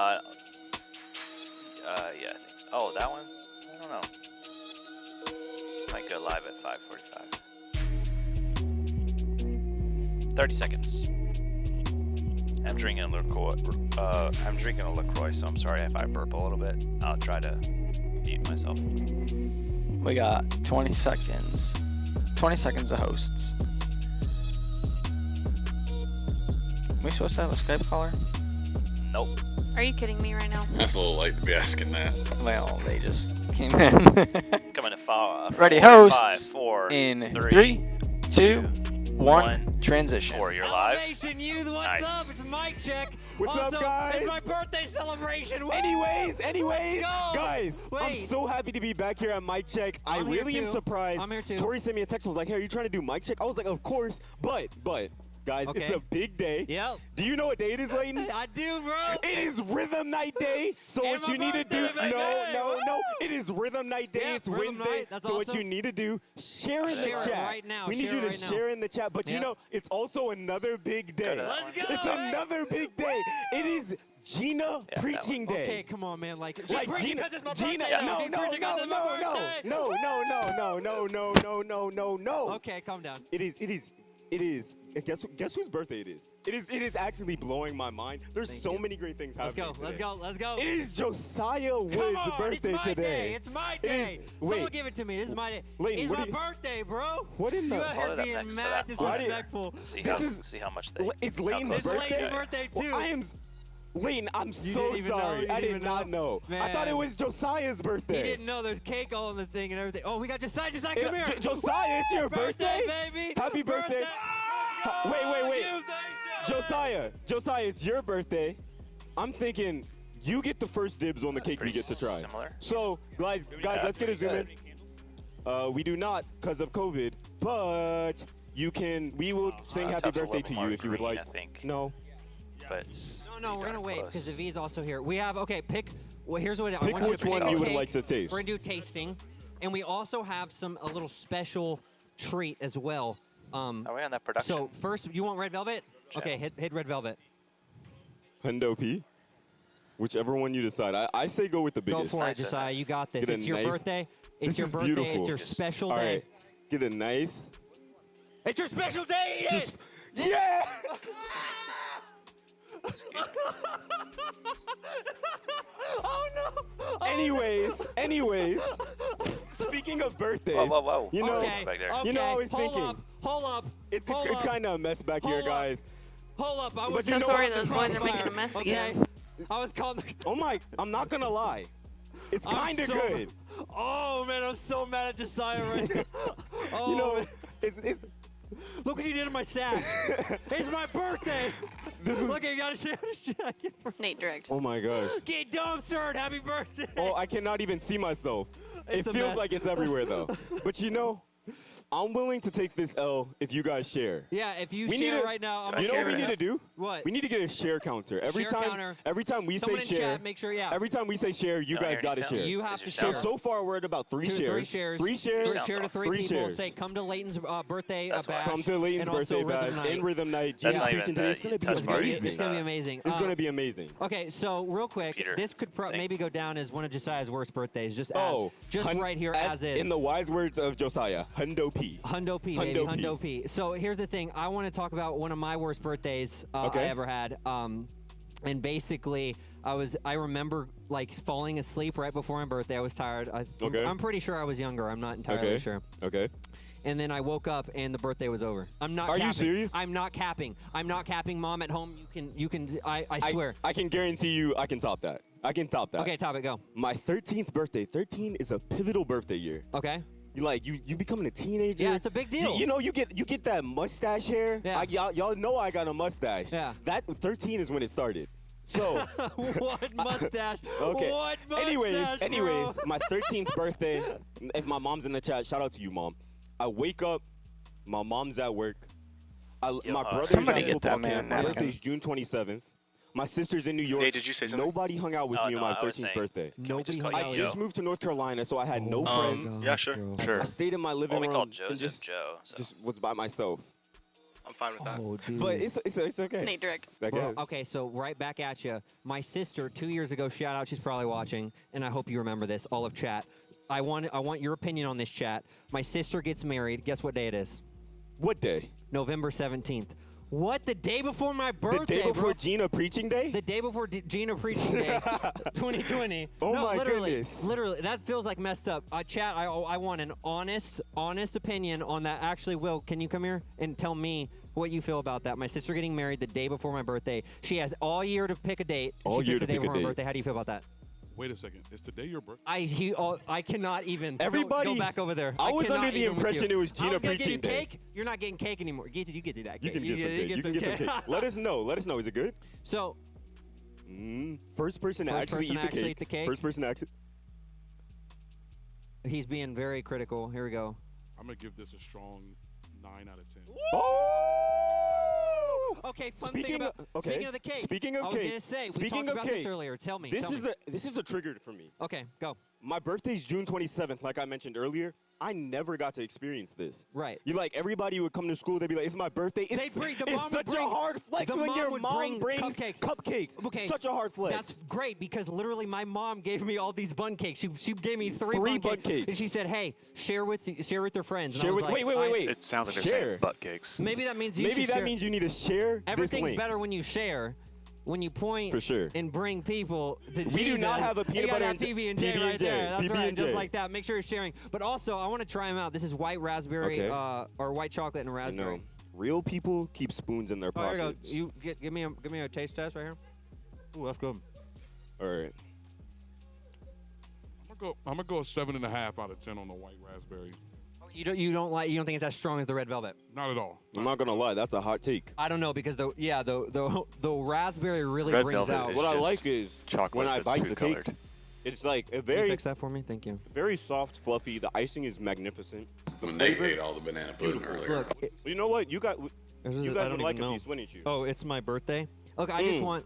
Yeah, I think so. Oh, that one? I don't know. Might go live at 5:45. 30 seconds. I'm drinking a LaCroix, so I'm sorry if I burp a little bit. I'll try to mute myself. We got 20 seconds. 20 seconds of hosts. We supposed to have a Skype caller? Nope. Are you kidding me right now? That's a little late to be asking that. Well, they just came in. Coming to fall. Ready, hosts. In 3, 2, 1, transition. 4, you're live. Salvation Youth, what's Nice. up? It's a mic check. What's also, up, guys? It's my birthday celebration. Woo! Anyways, Let's go. guys, I'm Wait. so happy to be back here at Mic Check. I I'm here really am too. surprised. I'm here too. Tori sent me a text, was like, hey, are you trying to do Mic Check? I was like, of course, but, guys, it's Okay. a big day. Yep. Do you know what day it is, Layton? I do, bro. It is Rhythm Night Day. So And what my you need to do, birthday, baby. no. Woo! It is Rhythm Night Day. Yeah, it's Rhythm Wednesday. Night. That's so what awesome. you need to do, share in the Share it chat. right now. We need Share you it to right now. share in the chat. But you Yep. know, it's also another big day. to that Let's go. It's right? another big day. It is Gina that Preaching Day. Okay, come on, man. Like Like preaching Gina, 'cause it's my Gina, birthday. no, Keep no, preaching 'cause no, it's my no, birthday. no. Okay, calm down. It is. And guess whose birthday it is? It is actually blowing my mind. There's Thank so you. many great things Let's happening go. Let's today. go. Let's go. It is Josiah Wood's Come on, birthday it's my today. Day. It's my day. Someone wait. give it to me. This is my day. Layton, it's what my do you- birthday, bro. What in the- You out Hold here it up being next to mad that. disrespectful. See This how much they. It's how Layton's close It's they birthday? Layton's are. birthday Well, too. I am. Layton, I'm so didn't even know? sorry. You I didn't did even not know. I thought it Man. was Josiah's birthday. He didn't know there's cake all on the thing and everything. Oh, we got Josiah. Josiah, Yeah, come here. Josiah, it's your birthday? baby. Happy birthday. Let's go. Wait. You think so? Josiah, it's your birthday. I'm thinking you get the first dibs on the cake we Pretty get to try. similar. So, guys, let's get a zoom in. We do not because of COVID, but we will sing happy Top's a birthday little to more you if you would green, like. I think. No. But it's No, we're pretty gonna darn wait close. because the V is also here. We have pick. Well, here's what I Pick want you which to pick one a you would cake. like to taste. We're gonna do tasting, and we also have a little special treat as well. Are we on that production? So first, you want red velvet? Okay, hit red velvet. Hundo P. Whichever one you decide. I say go with the Go biggest. for it, Nice, Josiah. You got this. Get a It's your nice- birthday. It's This your is birthday. beautiful. It's your special All day. right. Get a nice. It's your special day. Eat Just, it. yeah. Oh no. Anyways. Speaking of birthdays. Whoa. You know, Okay. back there. Okay. You know, I was hold thinking- Up, hold up. it's hold up. kind of a mess back here, Hold up. guys. Hold up. I But was you know Don't worry, what? those boys are making a mess Okay. again. I was calling. Oh my! I'm not gonna lie. It's I'm kind of so- good. Oh man, I'm so mad at Josiah right now. Oh, You know, man. it's Look what you did to my sack. It's my birthday. This was- Look, I got a jacket. Nate direct. oh my gosh. Get dumpstered. Happy birthday. Oh, I cannot even see myself. It's It a feels mess. like it's everywhere though. But you know, I'm willing to take this L if you guys share. Yeah, if you We share need to- right now, I'm I You know what we care need right to do? What? We need to get a share counter. Every Share time counter. we Someone say in share, chat, make sure, yeah. every time we say share, you No, I guys already got to sound- share. You have Is to your share. sound So far we're at about three Two- shares. Three shares. Three shares. Sounds Share to off. three Three people. shares. Say, come to Layton's birthday That's bash. why. Come to Layton's and also birthday Rhythm bash Night. in Rhythm Night. That's Jesus not even Preaching Day. the It's gonna be touch party. amazing. It's gonna be amazing. It's gonna be amazing. Okay, so real quick, Peter, this could thing. maybe go down as one of Josiah's worst birthdays. Just Hun- right here as is. In the wise words of Josiah, Hundo P. Hundo P, baby, Hundo P. So here's the thing. I want to talk about one of my worst birthdays I Okay. ever had. And basically, I remember like falling asleep right before my birthday. I was tired. Okay. I'm pretty sure I was younger. I'm not entirely Okay. sure. Okay. And then I woke up and the birthday was over. I'm not Are you capping. serious? I'm not capping. I'm not capping. Mom at home, you can. I swear. I can guarantee you I can top that. I can top that. Okay, topic, go. My 13th birthday. 13 is a pivotal birthday year. Okay. You becoming a teenager. Yeah, it's a big deal. You know, you get that mustache hair. Yeah. Y'all know I got a mustache. Yeah. That 13 is when it started. So What mustache? okay. What mustache, Anyways, bro? my 13th birthday. If my mom's in the chat, shout out to you, mom. I wake up, my mom's at work. My brother's Somebody at get football that man camp. a My napkin. birthday's June 27th. My sister's in New York. Nate, did you say something? Nobody hung out with Oh, me on no, my I was 13th saying- birthday. Nobody just call hung you out I with Joe? just moved to North Carolina, so I had no friends. Yeah, sure. I stayed in my living Well, we room call and Joseph just Joe. So. was by myself. I'm fine with that. Oh, dude. But it's okay. Nate direct. I Bro, guess. okay, so right back at you. My sister 2 years ago, shout out, she's probably watching, and I hope you remember this, all of chat. I want your opinion on this, chat. My sister gets married. Guess what day it is? What day? November 17th. What? The day before my birthday, The day before bro? Gina preaching day? The day before Gina preaching day, 2020. Oh no, my literally, goodness. Literally, that feels like messed up. Chat, I want an honest opinion on that. Actually, Will, can you come here and tell me what you feel about that? My sister getting married the day before my birthday. She has all year to pick a date. All she year picks to a day pick a before my date. birthday. How do you feel about that? Wait a second. Is today your birthday? I cannot even. Everybody- go back over there. I was cannot under the even with impression you. it was I Gina was gonna get preaching you day. cake. You're not getting cake anymore. You get that cake. You can get some cake. You can get some cake. Let us know. Let us know. Is it good? So First person to First actually person eat to the actually cake. eat the cake? First person to actually. he's being very critical. Here we go. I'm gonna give this a strong 9 out of 10. Oh! Okay, fun Speaking thing about of- okay. speaking of the cake. Speaking of I was cake. gonna say we Speaking talked of about this cake, earlier. Tell me. This tell is me. this is a trigger for me. Okay, go. My birthday's June 27th, like I mentioned earlier. I never got to experience this. Right. You like everybody would come to school. They'd be like, "It's my birthday." It's, They bring- the it's mom would such bring- a hard flex the when mom your would mom bring brings cupcakes. Cupcakes. Okay, Such a hard flex. That's great because literally my mom gave me all these bun cakes. She gave me three Three bun bun cakes. and she said, "Hey, share with their friends." And I Share was with. like, Wait. It sounds like they're Share. saying butt cakes. Maybe that means you Maybe should that share. means you need to share this Everything's link. better when you share. When you point For sure. and bring people to We do not Jesus. have a peanut You got butter that and PB and J right PB&J. there. That's right, PB&J. just like that. Make sure you're sharing. But also, I want to try them out. This is white raspberry Okay. or white chocolate and You raspberry. know, real people keep spoons in their Oh, here you go. pockets. You give me a taste test right here. Ooh, that's good. All right. I'm gonna go a 7.5 out of 10 on the white raspberry. You don't think it's as strong as the red velvet? Not at all. I'm not gonna lie, that's a hot take. I don't know because the raspberry really Red brings velvet out. is What I just like is chocolate when I that's bite food the cake, colored. it's like a Can you very, fix that for me? Thank you. very soft, fluffy. The icing is magnificent. The When they flavor. ate all the banana pudding Beautiful. earlier. Look, You know what? You guys I would don't like even a know. piece, wouldn't you? Oh, it's my birthday. Look, I just want.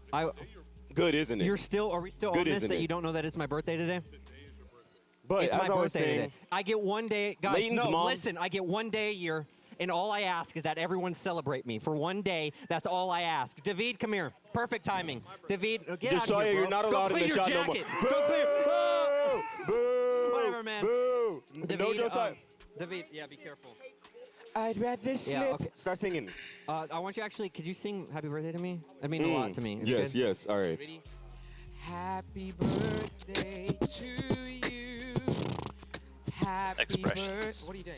Good, isn't it? You're still. Are we still Good, on this isn't that it? you don't know that it's my birthday today? but It's as my I was birthday saying, today. I get one day, guys. Leighton's No, mom- listen. I get one day a year, and all I ask is that everyone celebrate me for one day. That's all I ask. David, come here. Perfect timing. David, get out of Josiah, here, bro. you're not Go allowed in clean the your shot no more. jacket. Go clear. Oh! Boo! Whatever, man. Boo! David, no, Josiah. David, yeah, be careful. I'd rather slip. Yeah, okay. Start singing. I want you actually. Could you sing "Happy Birthday" to me? That means a lot to me. Is it Yes, good? yes. All right. Ready? Happy birthday to you. Happy Expressions. birthday. What are you doing?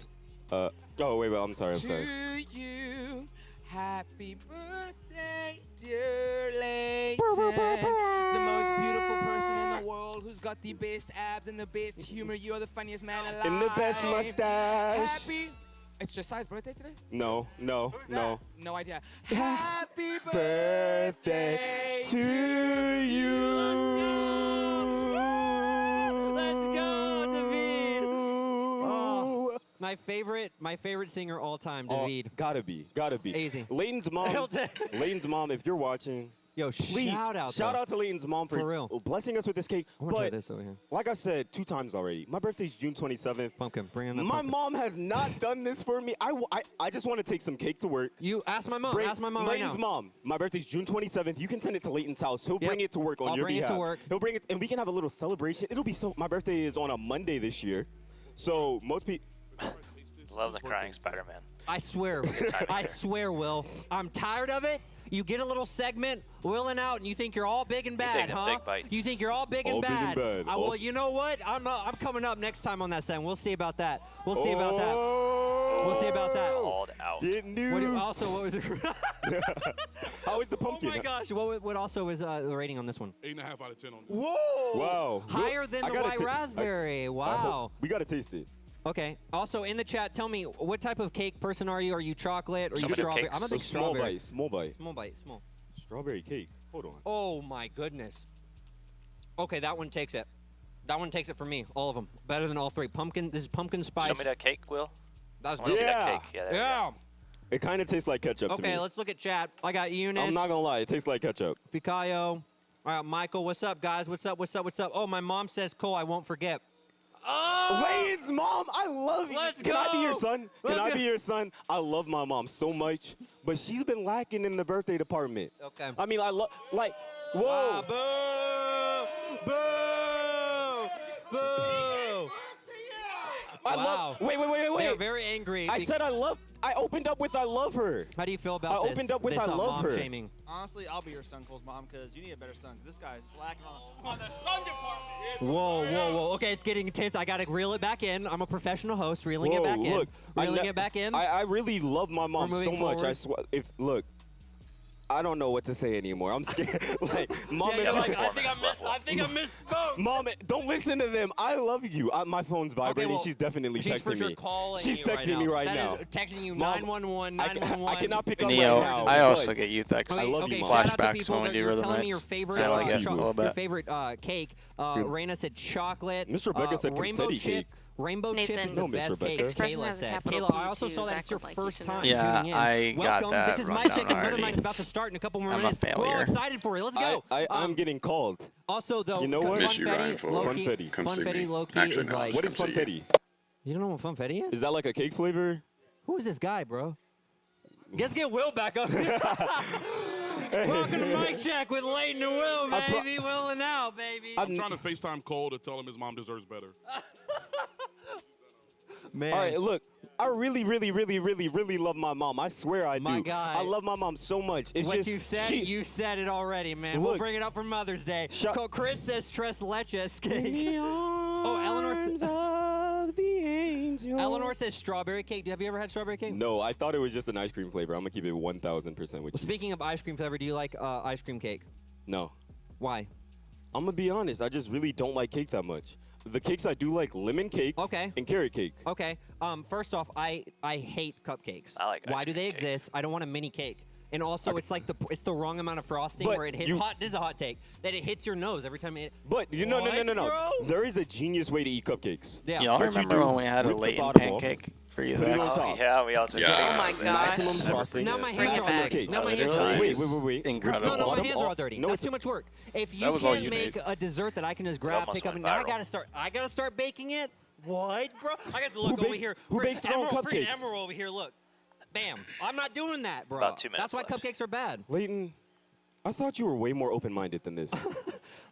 Oh wait, I'm sorry. I'm sorry. To you. Happy birthday, dear Leighton. The most beautiful person in the world who's got the best abs and the best humor. You are the funniest man alive. And the best mustache. Happy. It's Josiah's birthday today? No. No idea. Happy Birthday to you. Let's go, David. Oh, my favorite singer all time, Oh, David. gotta be. Easy. Leighton's mom. Hilton. Leighton's mom, if you're watching, Yo, please shout out to Leighton's mom for real. blessing us with this cake. I want to try But this over here. like I said 2 times already, my birthday's June 27th. Pumpkin, bring in the My pumpkin. mom has not done this for me. I just want to take some cake to work. You ask my mom. Ask my mom right now. Leighton's mom. My birthday's June 27th. You can send it to Leighton's house. He'll Yep. bring it to work on I'll your bring it to behalf. work. He'll bring it, and we can have a little celebration. It'll be so. My birthday is on a Monday this year, so most people. Love the crying Spider-Man. I swear. timing I there. swear, Will. I'm tired of it. You get a little segment, willing out, and you think you're all big and bad, taking huh? big bites. You think you're all big and All big and bad. bad. Well, you know what? I'm coming up next time on that segment. We'll see about that. We'll see about that. Oh, We'll see about that. Called out. Get What news. what was it? How is the Oh pumpkin? my gosh! What also is the rating on this one? 8.5 out of 10 on this. Whoa! Wow. Higher than I the gotta white ta- raspberry. I hope- Wow. we gotta taste it. Okay. Also in the chat, tell me what type of cake person are you? Are you chocolate? Or are you Chocolate strawberry? cakes. I'm a So big small strawberry. bite. Small bite. Small bite. Small. Strawberry cake. Hold on. Oh my goodness. Okay, that one takes it. That one takes it for me. All of them. Better than all three. Pumpkin. This is pumpkin spice. Show me that cake, Will. That was I want to see Yeah. that cake. Yeah. There we go. Yeah. It kind of tastes like ketchup to me. Okay, let's look at chat. I got Eunice, I'm not gonna lie. It tastes like ketchup. Fikayo. All right, Michael. What's up, guys? What's up? What's up? What's up? Oh, my mom says, Cole, I won't forget. Oh! Layton's mom, I love you. Let's Can I be your go. son? Let's Can I go. be your son? I love my mom so much, but she's been lacking in the birthday department. Okay. I mean, I love, like, whoa. Boo! Boo! Boo! I Wow. love, wait. They're very angry. I said I opened up with I love her. How do you feel about I this? opened up with this, I love mom her. Shaming? Honestly, I'll be your son, Cole's mom, because you need a better son. 'Cause this guy is slacking on the son department. Whoa. Okay, it's getting intense. I gotta reel it back in. I'm a professional host, reeling it Whoa, back in. look, Reeling it back in. I really love my mom We're so moving much. I forward. swear, I don't know what to say anymore. I'm scared. Like, mom, yeah, you're like, I performance think I misspoke. Mom, don't listen to them. I love you. My phone's vibrating. well, she's definitely She's for texting sure me. calling She's you texting me right That now. is texting you Mom, 911, I 911. cannot pick up Neo, right now. I also but- get youth X. I love okay, you, Mom. shout out to Flashbacks people when we that do you're Rhythm telling me your Nights. favorite, I like it a your little bit. favorite cake. Good. Raina said chocolate. Miss Rebecca said rainbow confetti chip. cake. Rainbow chip Nathan. is the No, Miss best Rebecca. cake. Expression Kayla has a said. capital Kayla, P I also too, saw that Zach it's your would like first you to know. time Yeah, tuning in. I got Welcome. that This is my rundown check. Rhythm already. Night's about to start in a couple more I'm a minutes. We're all failure. excited for it. Let's go. I'm getting called. Also, though, You know what? Miss you, Ryan, for Low-key, Funfetti. Come see Funfetti me. low-key Actually, is no, like. What is Come see you. funfetti? You don't know what funfetti is? Is that like a cake flavor? Who is this guy, bro? Let's get Will back up. Welcome to Mic Check with Layton and Will, baby. Will and Al, baby. I'm trying to FaceTime Cole to tell him his mom deserves better. Man. All right, look. I really love my mom. I swear I do. My guy. I love my mom so much. It's What just, you said, you said it already, man. We'll Look. bring it up for Mother's Day. Shut- Chris says tres leches cake. Oh, Eleanor of the angel. Eleanor says strawberry cake. Have you ever had strawberry cake? No, I thought it was just an ice cream flavor. I'm gonna keep it 1,000% with Well, you. speaking of ice cream flavor, do you like ice cream cake? No, Why? I'm gonna be honest. I just really don't like cake that much. The cakes I do like lemon cake Okay. and carrot cake. Okay. First off, I hate cupcakes. I like Why ice do cream they cake. exist? I don't want a mini cake. And also, it's like it's the wrong amount of frosting But where it hits you- hot. This is a hot take that it hits your nose every time it. But you know, What, no. bro? There is a genius way to eat cupcakes. Yeah. Y'all What you remember do, when we had a rip the Leighton bottom off, pancake for youth put it on X? top. Oh, yeah, we also Yeah. did Oh my things. gosh. Maximum frosting. Now my Bring hands it are back. dirty. Now my hands Literally. are dirty. Wait. Incredible. No, my Bottom hands are all off. dirty. No, That's it's- too much work. If you That was all can you make need. a dessert that I can just grab, almost pick up, went and now viral. I gotta start baking it. What, bro? I got to look Who over bakes- here. who Freaking bakes their own Emerald- freaking cupcakes? Emerald over here. Look, bam. I'm not doing that, bro. About 2 That's minutes why left. cupcakes are bad. Leighton, I thought you were way more open-minded than this.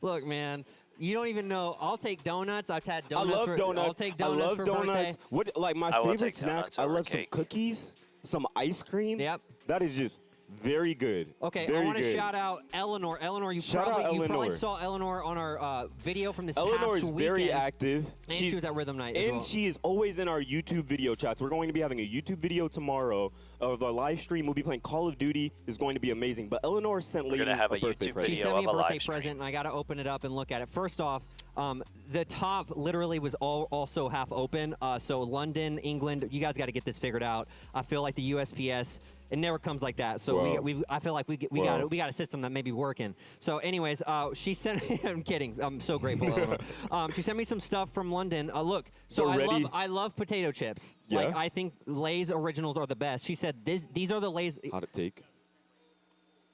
Look, man. You don't even know. I'll take donuts. I've had I donuts. love for, donuts. I'll take donuts I love for donuts. birthday. What like my I will favorite take snack? donuts I over love some cake. cookies, some ice cream. Yep. That is just very good. Okay, very I want to good. shout out Eleanor. Eleanor, you Shout out probably Eleanor. saw Eleanor on our video from this Eleanor past is weekend. very active. And she was at Rhythm Night as And well. she is always in our YouTube video chats. We're going to be having a YouTube video tomorrow of a live stream. We'll be playing Call of Duty. It's going to be amazing. But Eleanor sent We're Leighton gonna have a birthday YouTube present. She video sent me a of a live birthday stream. present, and I got to open it up and look at it. First off, the top literally was also half open. So London, England, you guys got to get this figured out. I feel like the USPS, it never comes like that. So Whoa. I feel like we Whoa. got a system that may be working. So anyways, she sent me, I'm kidding. I'm so grateful. Eleanor. She sent me some stuff from London. Look, so They're I love potato chips. Yeah? Like I think Lay's originals are the best. She said these are the Lay's. How to take.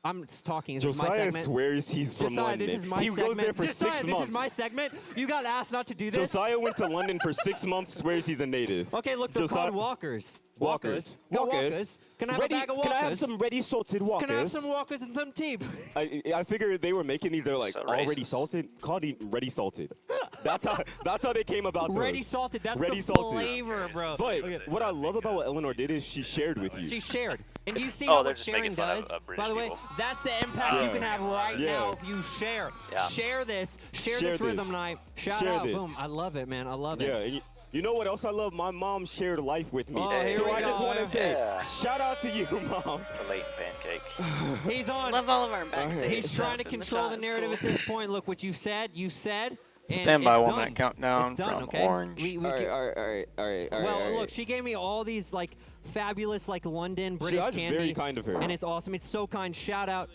I'm just talking. This is my Josiah segment. swears he's from Josiah, London. this is my he segment. goes there for Josiah, 6 this months. is my segment. You got asked not to do this. Josiah went to London for 6 months, swears he's a native. Okay, look, they're Josiah- called Walkers. Walkers. Yeah, Walkers. Can I have Ready- a bag of Walkers? Can I have some ready salted Walkers? Can I have some Walkers and some tea? I figured they were making these. They're like So already racist. salted. Called it ready salted. That's how they came about. Ready those. salted. That's Ready the salted. flavor, bro. But what I love about what Eleanor did is she shared with you. She shared. And you see Oh, how they're what just sharing making fun does? of British By the way, people. that's the impact you Yeah. can have right Yeah. now if you share. Yeah. Share this. Share Share this Rhythm this. Night. Shout Share out. this. Boom. I love it, man. I love Yeah, it. and you know what else I love? My mom shared life with me. Oh, here so we I just go. want to say, Yeah. shout out to you, mom. The Leighton pancake. He's on. Love all of our backstage. He's trying to stuff in the control shot. the It's narrative cool. at this point. Look, what you said. And Stand by it's 1 minute done. countdown It's done, from okay? Orange. We All right, can- all right. well, look, she gave me all these like fabulous like London British that's candy. very kind of her. And it's awesome. It's so kind. Shout out.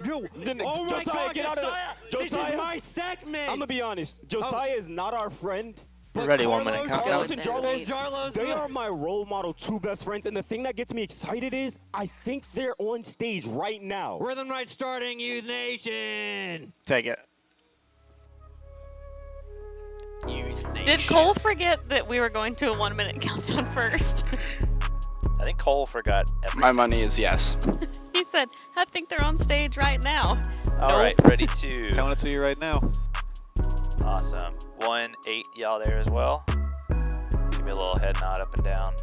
Dude, Then- oh my Josiah, God, get out of Josiah! the- This is Josiah, my segment. I'm gonna be honest. Josiah is not our friend. We're ready. 1 Carlos- minute Carlos countdown. and Carlos Jarlos, Jarlos, they are my role model, two best friends. And the thing that gets me excited is I think they're on stage right now. Rhythm Night starting, Youth Nation. Take it. Youth Did Cole forget that we were going to a 1 minute countdown first? I think Cole forgot everything. My money is yes. He said, I think they're on stage right now. All right, ready to. Telling it to you right now. Awesome. 1-8, y'all there as well. Give me a little head nod up and down.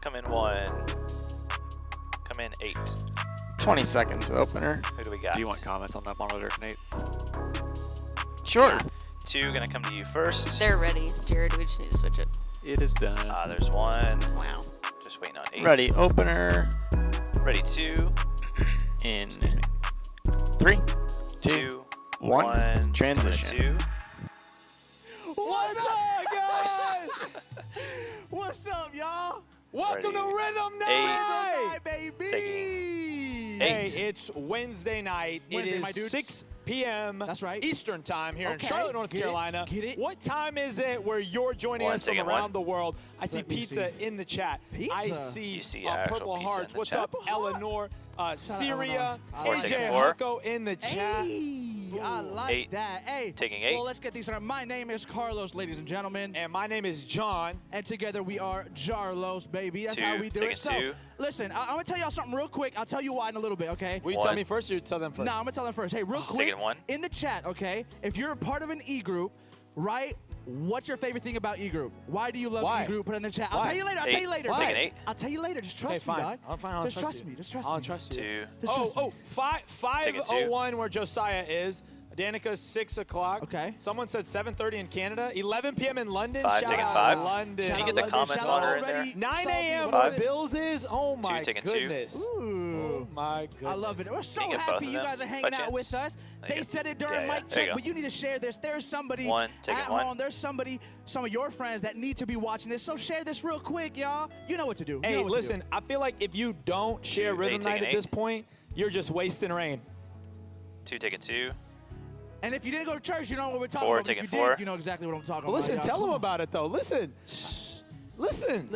Come in 1. Come in 8. 20 seconds opener. Who do we got? Do you want comments on that monitor, Nate? Sure. Yeah. 2 gonna come to you first. They're ready. Jared, we just need to switch it. It is done. There's 1. Wow. Just waiting on 8. Ready opener Ready 2. in 3, 2, 2. 1. Transition. 2. What's up, guys? Nice. What's up, y'all? Welcome Ready. to Rhythm 8. Night, baby. Taking Hey, 8. it's Wednesday night. Wednesday, my it is dudes. 6 p.m. That's right. Eastern time here in Okay, Charlotte, North get it, Carolina. get it. What time is it where you're joining 1, us from taking around 1. the world? I see Let me pizza see. in the chat. I Pizza? see, You see actual Purple pizza Hearts. in the What's chat. up, Eleanor? Syria, Eleanor. Taking AJ 4. Hucko in the chat. Hey, I like 8. that. Hey, Taking 8. well, let's get these started. My name is Carlos, ladies and gentlemen, And my name is John. and together we are Jarlos, baby. That's 2, how we do taking it. So, 2. listen, I'm gonna tell y'all something real quick. I'll tell you why in a little bit, okay? Will you tell 1. me first or you tell them first? No, I'm gonna tell them first. Hey, real quick, Taking 1. in the chat, okay? If you're a part of an e-group, right? What's your favorite thing about e-group? Why do you love Why? e-group? Put it in the chat. I'll Why? tell you later. I'll 8. tell you later. Why? Taking 8. I'll tell you later. Just trust Okay, me, fine. dog. I'm fine. I'll Just trust you. me. Just trust I'll me. trust you. 2. Just trust me. 5:01 where Josiah is. Danica's 6 o'clock. Okay. Someone said 7:30 in Canada. 11 p.m. in London. 5, Shout taking out 5. London. Can you Shout get the out comments London. monitor in Shout out there? already. 9 a.m. Salty. where Five. Bills is. Oh my taking 2. goodness. Ooh. Oh my goodness. I love it. We're so Can you get both happy of you them guys are by hanging out chance? with us. Like They it. said it during Yeah, mic there you check, go. but you need to share this. There's somebody 1, taking at 1. home. There's somebody, some of your friends that need to be watching this. So share this real quick, y'all. You know what to do. You Hey, know what to listen, do. I feel like if you don't share 2, Rhythm 8, Night taking at 8. this point, you're just wasting rain. 2, taking 2. And if you didn't go to church, you know what we're talking 4, about. But if taking you 4. did, you know exactly what I'm talking Well, about. listen, y'all. tell Come them on. about it though. Listen. Listen.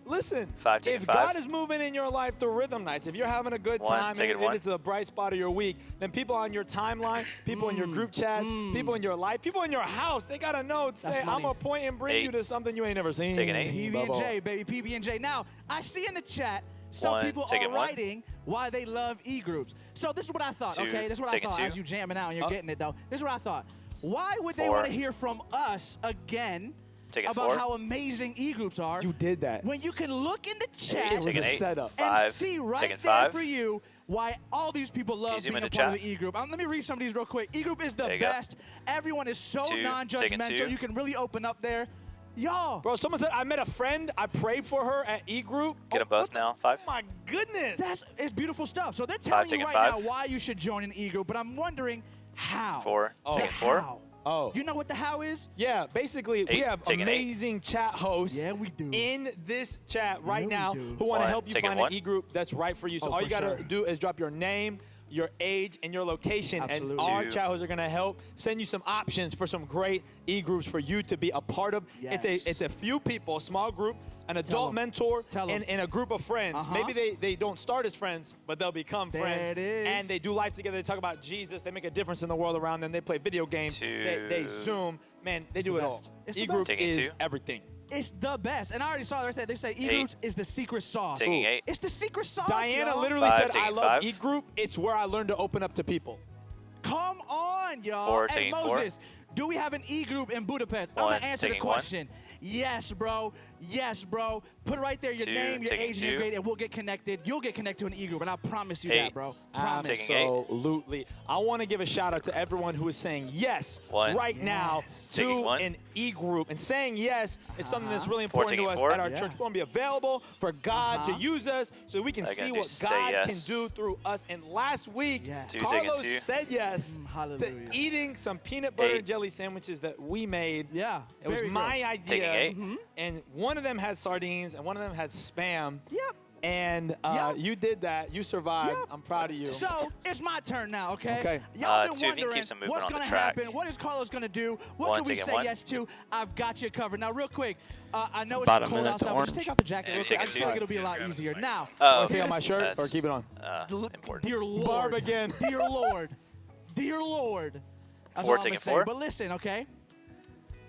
Listen. 5, taking If 5. God is moving in your life through Rhythm Nights, if you're having a good 1, time, taking if 1. it's a bright spot of your week, then people on your timeline, people in your group chats, people in your life, people in your house, they gotta know. Say, I'm money. gonna point and bring 8. you to something you ain't never seen. Taking 8. PB&J, baby, PB&J. Now, I see in the chat some 1, people taking are 1. writing why they love e-groups. So this is what I thought, 2, okay? This is what I taking thought 2. as you jamming out and you're getting it, though. This is what I thought. Why would they 4. want to hear from us again Taking about 4. how amazing e-groups are You did that. when you can look in the chat It was Taking a 8. setup. and 5, see right taking there 5. for you why all these people love zoom being a into part of chat? the e-group. Let me read some of these real quick. E-group is the There you go. best. Everyone is so 2, taking non-judgmental. 2. You can really open up there. Y'all. Bro, someone said I met a friend. I prayed for her at E Group. Get them both now. 5. Oh my goodness. It's beautiful stuff. So they're telling you taking right 5. now why you should join an e-group, but I'm wondering how. 4, Oh. taking 4. Oh. You know what the how is? Yeah, basically, we 8, have taking 8. amazing chat hosts Yeah, we do. in this chat right we now do. who want to 1, help you taking find 1. an e-group that's right for you. So Oh, all for you got to sure. do is drop your name, your age, and your location, Absolutely. and our 2. chat hosts are going to help send you some options for some great e-groups for you to be a part of. Yes. It's a few people, a small group, an adult 'em. mentor, Tell 'em. and a group of friends. Uh-huh. Maybe they don't start as friends, but they'll become There friends. it is. And they do life together. They talk about Jesus. They make a difference in the world around them. They play video games. They 2. Zoom. Man, they do the it all. best. It's the E-groups best. Taking is 2. everything. It's the best. And I already saw they say e-groups is the secret sauce. Taking 8. It's the secret sauce, Diana y'all. literally 5, said, I taking love 5. E-group. It's where I learned to open up to people. Come on, y'all. 4, Hey, taking 4. Moses, do we have an e-group in Budapest? I'm 1, going to answer the taking 1. question. Yes, bro. Yes, bro. Put right there your 2, name, your taking age, and your 2. grade, and we'll get connected. You'll get connected to an e-group, and I promise you 8. that, bro. Promise. Taking 8. Absolutely. I want to give a shout out to everyone who is saying yes 1. right now Taking to 1. an e-group. And saying yes is something that's really 4, important to taking us 4. at our Yeah. church. We want to be available for God to use us so we can They're see gonna what do say God yes. can do through us. And last week, Yeah. 2, taking Carlos 2. said yes hallelujah. to eating some peanut butter 8. and jelly sandwiches that we made. Yeah. It was very my gross. idea. Taking 8. Mhm. And one of them had sardines and one of them had Spam. Yep. And you did that. You survived. I'm proud of you. So it's my turn now, okay? Okay. Y'all been two, if you wondering keep some movement what's on the gonna track. happen. What is Carlos gonna do? What One, can we take it say one. yes to? I've got you covered. Now, real quick, I know About a it's cold minute to outside, but just orange. take off the jacket And real you quick. take I it just two. feel like it'll be a lot easier. Now, Oh, Want to take out my shirt or keep it on? dear Lord, Barb again. dear Lord, dear Lord. That's Four, all I'm taking gonna say. four. But listen, okay?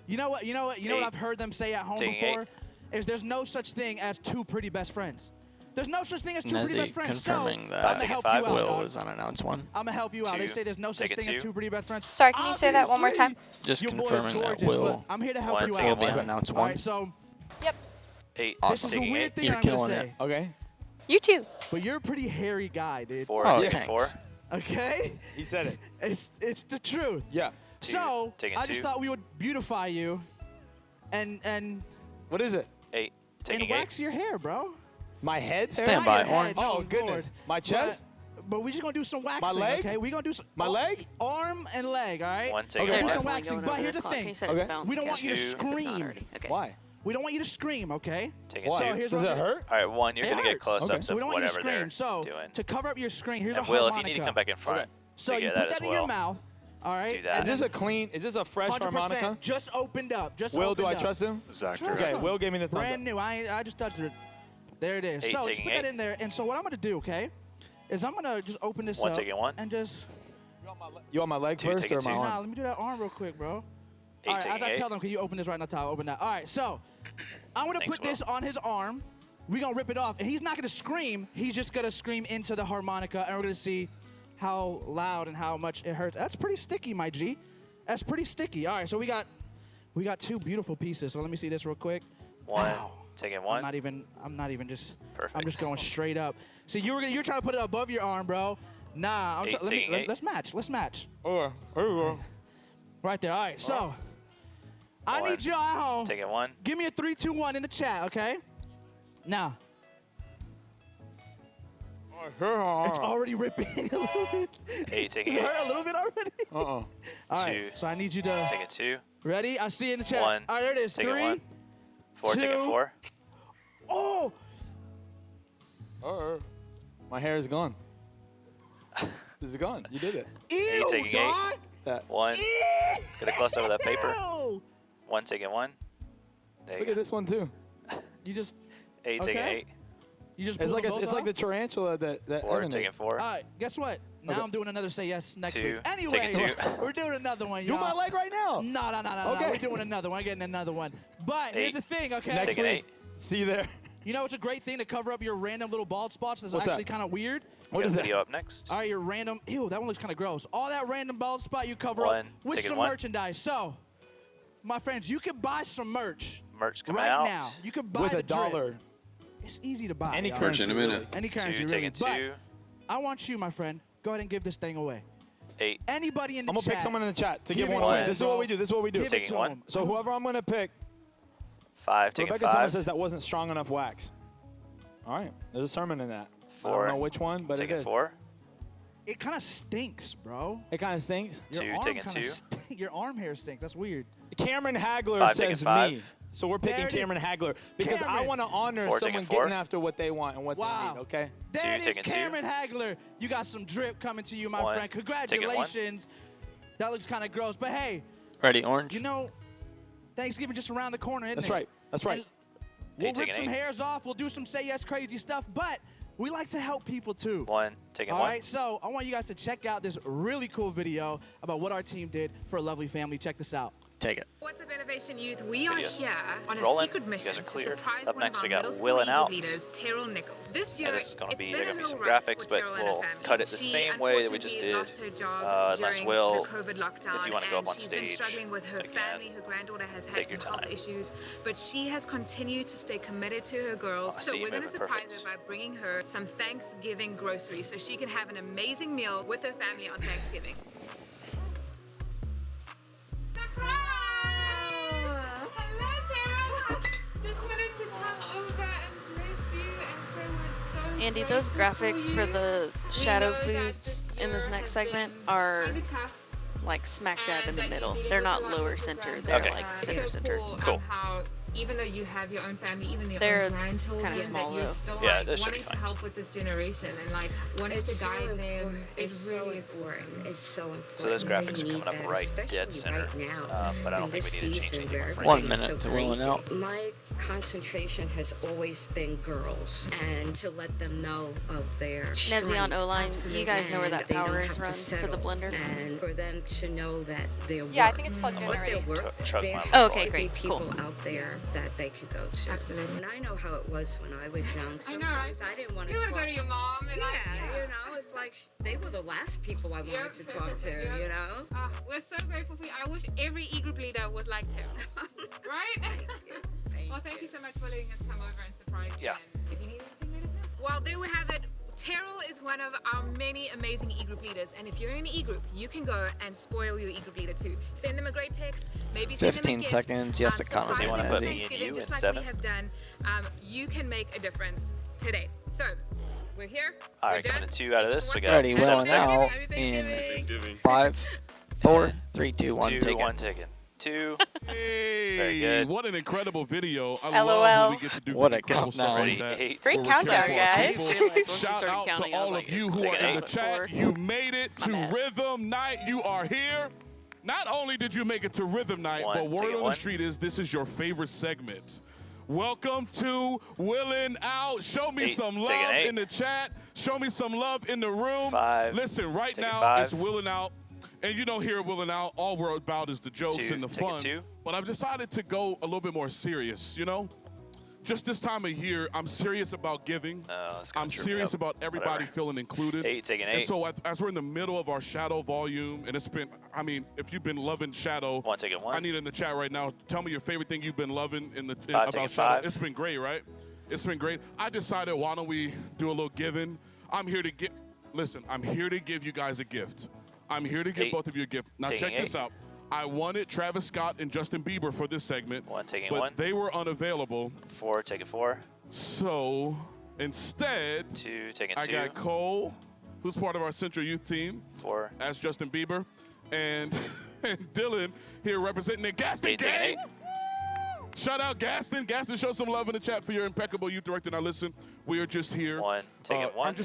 You know what? You know what? You know what Eight. I've heard them say at home Taking before? Is there's no such thing as two pretty best friends. There's no such thing as two pretty Nezzy best friends. confirming so, that I'm gonna help five. you out. Will dog. is unannounced one. I'm gonna help you out. They Two. say there's no such Take it thing as two. two pretty best friends. Sorry, can you say that one more time? Just Your boy is confirming that gorgeous, but Will I'm here to help One, you take out. it will be one. unannounced All one. right, so 8. this Awesome. is a Taking weird 8. thing You're I'm gonna killing say, it. Okay. You too. but you're a pretty hairy guy, dude. 4. Oh, Taking thanks. 4. Okay? He said it. It's the truth. Yeah. Two. So Taking I just 2. thought we would beautify you, and What is it? 8. Taking 8. wax your hair, bro. My head? Stand Not by, your head, orange. no, Oh, goodness. Lord. My chest? But we're just gonna do some waxing. My leg? Okay, we gonna do some. My leg? arm and leg. All right. One, taking We're gonna one. do some waxing. But here's the thing. Okay. We don't want you to Two. scream. Why? We don't want you to scream. Okay. Taking Why? 2. So here's Does what it I'm gonna- hurt? All right, 1. You're It going to get hurts. close-ups Okay. of So we don't want you to whatever they're scream. So doing. to cover up your screen, here's And a Will, if harmonica. you need to come back in front, Okay. So to you get put that as that in your well. mouth. All right. Do that. Is this a clean? Is this a fresh 100%. harmonica? Just opened up. Just Will, opened do I up. trust him? Zachary. Sure. Okay. Will gave me the thumbs Brand up. new. I just touched it. There it is. 8, So just taking put that 8. in there. And so what I'm gonna do, okay, is I'm gonna just open this 1, up taking 1. and just. You want my leg Two, first take it or two. my Nah, arm? let me do that arm real quick, bro. 8, All right, taking as I 8. tell them, can you open this right now, Tyler? Open that. All right, so I'm gonna Thanks, put this on his arm. We're gonna rip it off, and he's not gonna scream. He's just gonna scream into the harmonica, and we're gonna see how loud and how much it hurts. That's pretty sticky, my G. That's pretty sticky. All right, so we got 2 beautiful pieces. So let me see this real quick. 1. Ow. Taking I'm 1. not even just. Perfect. I'm just going straight up. See, you're trying to put it above your arm, bro. Nah, I'm 8, let me, taking let, 8. let's match. Let's match. Oh, there you go. Right there. All right, so I One. need you at home. Taking 1. Give me a 3, 2, 1 in the chat, okay? Now, it's already ripping a little bit. 8, taking It 8. hurt a little bit already. Uh-oh. All right, 2. so I need you to. Taking 2. Ready? I see it in the chat. 1. All right, there it is. Taking 3. 1. 4, taking 2. 4. Oh, My hair is gone. Is it gone? You did it. ew, taking 8. dog. That. 1. Ew. Get a close over that paper. Ew. 1, taking 1. There Look you at go. this one too. You just 8, taking Okay. 8. pulled It's like them both it's like off? the tarantula that 4, Evan did. taking 4. All right, guess what? Now Okay. I'm doing another say yes next 2, week. Anyway, taking 2. we're doing another one, Do y'all. my leg right now. No. Okay. We're doing another one. I'm getting another one. But here's 8. the thing, okay? Next Taking week. 8. See you there. You know, it's a great thing to cover up your random little bald spots. That's What's actually that? kind of weird. What Got is a that? video up next. All right, your random. Ew, that one looks kind of gross. All that random bald spot you cover 1, up with taking some 1. merchandise. So, my friends, you can buy some merch Merch coming right out. now. You can buy With the a dollar. drip. It's easy to buy. Any y'all. currency. in a minute. Any 2, currency, really. taking But 2. I want you, my friend, go ahead and give this thing away. 8. Anybody in the I'm gonna chat. pick someone in the chat to Give give it one to away. him, This is bro. what we do. This is what we do. Give it Taking to 1. him. So whoever I'm gonna pick, 5, taking Rebecca Summer 5. says that wasn't strong enough wax. All right, there's a sermon in that. I 4. don't know which one, but it Taking is. 4. It kind of stinks, bro. It kind of stinks. Your 2, arm taking kinda 2. your arm hair stinks. That's weird. Cameron Hagler 5, taking says 5. me. So we're There picking it is. Cameron Hagler because I Cameron. want to honor 4, taking someone 4. getting after what they want and what they Wow. need. Okay. That is taking 2. Cameron Hagler. You got some drip coming to you, my 1, friend. taking 1. Congratulations. That looks kind of gross, but hey, Ready, orange? you know, Thanksgiving just around the corner, isn't That's it? right. That's right. And we'll rip taking some 8. hairs off. We'll do some say yes crazy stuff, but we like to help people too. 1, taking All 1. right, so I want you guys to check out this really cool video about what our team did for a lovely family. Check this out. Take it. What's up, Elevation Youth? We are Videos here on a rolling. secret You guys mission are to cleared. surprise Up one next of we our got middle school Will and Eagle Out. leaders, Terrell Nichols. This year, And this is going to it's be, been there a going to be some little rough graphics, for but Terrell and we'll her family. cut it the She same way that we just unfortunately did. lost her job Unless during Will, the COVID lockdown, if you want to go up on and she's been stage struggling with her again, family. Her granddaughter has had take some your health time. issues, but she has continued to stay committed to her girls. I So see you we're going to moving, surprise perfect. her by bringing her some Thanksgiving groceries so she can have an amazing meal with her family on Thanksgiving. Hello, Terrell. Just wanted to come over and bless you and say we're so Andy, those graphics for the shadow foods in this next segment are like smack dab in the middle. They're not lower center. They're Okay. like center. Cool. How even though you have your own family, even your They're own grandchildren, kinda small, that you're though. still Yeah, like that should be wanting to fine. help with this generation and like wanting to guide them. It really is awesome. It's so important. So those graphics are We coming up need right that, dead especially center, right now, but I don't in think we this need to change season anything where more. 1 everything's minute so to rolling crazy. out. My concentration has always been girls, and to let them know of their Nezzy on strength, O-line, you guys know where that and they don't power is have to run for the settle, blender? and for them to know that their Yeah, I work, think it's plugged in what already. their work, Truck there mount. has Oh, okay, to great, be people cool. out there that they could go to. Absolutely. And I know how it was when I was young. I know, right? Sometimes I didn't want to You talk. want to go to your mom and like, Yeah, you know, it's like they were the last people I wanted Yep. to talk to, Yep. you know? We're so grateful for you. I wish every e-group leader was like Terrell. Right? Well, thank you so much for letting us come over and surprise you. Yeah. And if you need anything, let us know. Well, there we have it. Terrell is one of our many amazing e-group leaders, and if you're in an e-group, you can go and spoil your e-group leader too. Send them a great text, maybe send them a 15 gift, seconds, you have to surprise comment them on with it. Put me and Thanksgiving, you just in like 7. we have done. You can make a difference today. So, we're here. All we're right, coming done. to 2 out of this. We got Already 7 rolling seconds. out Happy in Thanksgiving. 5, 4, 3, 2, 1, 2, take 1 it. taken. 2. Hey, Very good. what an incredible video. I LOL. love when we get to do What a incredible stuff countdown. like that. 8. Great Where we're countdown, careful of guys. people. Realized once you Shout started out counting, to I was all like, of you who Take are an in the 8. chat. 4. You made it to bad. Rhythm Night. You are here. Not only did you make it to Rhythm Night, One, but take word it on the one. street is this is your favorite segment. Welcome to Willin' Out. Show me 8, some take an love 8. in the chat. Show me some love in the room. 5, Listen, right take a now 5. it's Willin' Out. And you know, here at Willin' Out, all we're about is the jokes 2, and the take a fun. 2. But I've decided to go a little bit more serious, you know? Just this time of year, I'm serious about giving. That's gonna I'm trip me serious up. about everybody Whatever. feeling included. 8, taking And 8. so as we're in the middle of our Shadow volume, and it's been, I mean, if you've been loving Shadow, 1, taking 1. I need in the chat right now, tell me your favorite thing you've been loving in the 5, about taking Shadow. 5. It's been great, right? It's been great. I decided, why don't we do a little giving? I'm here to get, listen, I'm here to give you guys a gift. I'm here to give 8, both of you a gift. Now taking check this 8. out. I wanted Travis Scott and Justin Bieber for this segment, 1, taking but 1. they were unavailable. 4, taking 4. So instead, 2, taking I 2. got Cole, who's part of our Central Youth team, 4, as Justin Bieber, and, and Dylan here representing the Gaston 8, taking gang. 8. Shout out Gaston. Gaston, show some love in the chat for your impeccable youth director. Now listen, we are just here. 1, taking 1.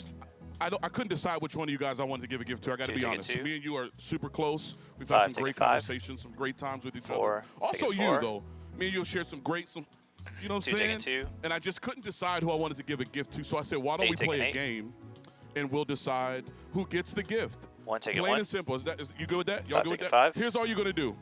I couldn't decide which one of you guys I wanted to give a gift to. I got to 2, be taking honest. 2. Me and you are super close. We've 5, had some taking great 5. conversations, some great times with each 4, other. Also taking you 4. though. Me and you have shared some great, you know what 2, I'm saying? taking 2. And I just couldn't decide who I wanted to give a gift to. So I said, why don't 8, we play taking a 8. game, and we'll decide who gets the gift. 1, taking Plain 1. and simple. You good with that? Y'all 5, good with taking that? 5. Here's all you're gonna do.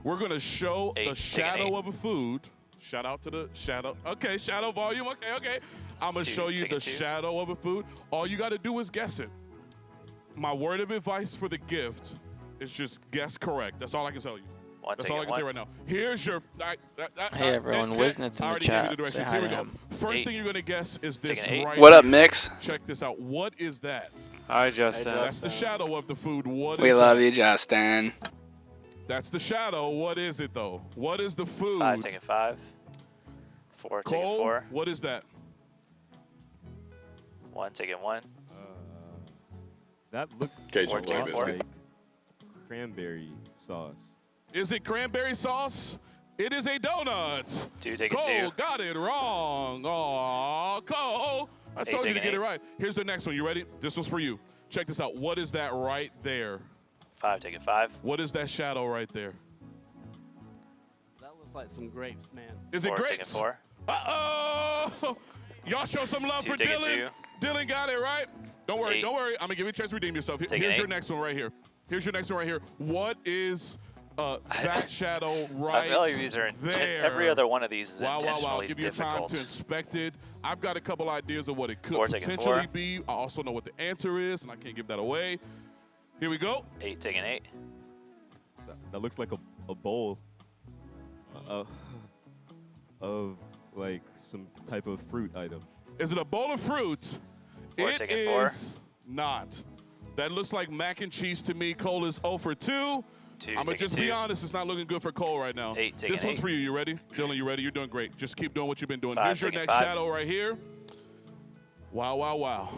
We're gonna show 8, the taking shadow 8. of a food. Shout out to the shadow. Okay, shadow volume. Okay. I'm gonna 2, show you taking the 2. shadow of a food. All you gotta do is guess it. My word of advice for the gift is just guess correct. That's all I can tell you. 1, That's all I taking can say 1. right now. Here's your. Hey, everyone, Wisnet's in I the already gave you chat. the directions. Say hi Here we to go. him. First 8. thing you're gonna guess is this Taking 8. right What up, here. Mix? Check this out. What is that? Hi, Justin. That's the shadow of the food. What is We love that? you, Justin. That's the shadow. What is it though? What is the food? 5, taking 5. 4, taking Cole, 4. what is that? 1, taking 1. That looks Cajun Four, taking Blue four. Biscuit. cranberry sauce. Is it cranberry sauce? It is a donut. 2, taking Cole 2. got it wrong. Aw, Cole. I 8, told you to taking get it 8. right. Here's the next one. You ready? This one's for you. Check this out. What is that right there? 5, taking 5. What is that shadow right there? That looks like some grapes, man. Is it 4, taking grapes? 4. Uh-oh. Y'all show some love 2, for taking Dylan. 2. Dylan got it right. Don't worry, 8. don't worry. I'm going to give you a chance to redeem yourself. Taking Here's your 8. next one right here. Here's your next one right here. What is that shadow right I feel like these are there? every other one of these is Wow. intentionally Give you time difficult. to inspect it. I've got a couple ideas of what it could 4, taking potentially 4. be. I also know what the answer is, and I can't give that away. Here we go. 8, taking 8. That looks like a bowl of like some type of fruit item. Is it a bowl of fruit? 4, It taking 4. is not. That looks like mac and cheese to me. Cole is 0 for 2. 2, I'm going to taking just 2. be honest, it's not looking good for Cole right now. 8, taking This one's 8. for you. You ready? Dylan, you ready? You're doing great. Just keep doing what you've been doing. 5, Here's your taking next 5. shadow right here. Wow.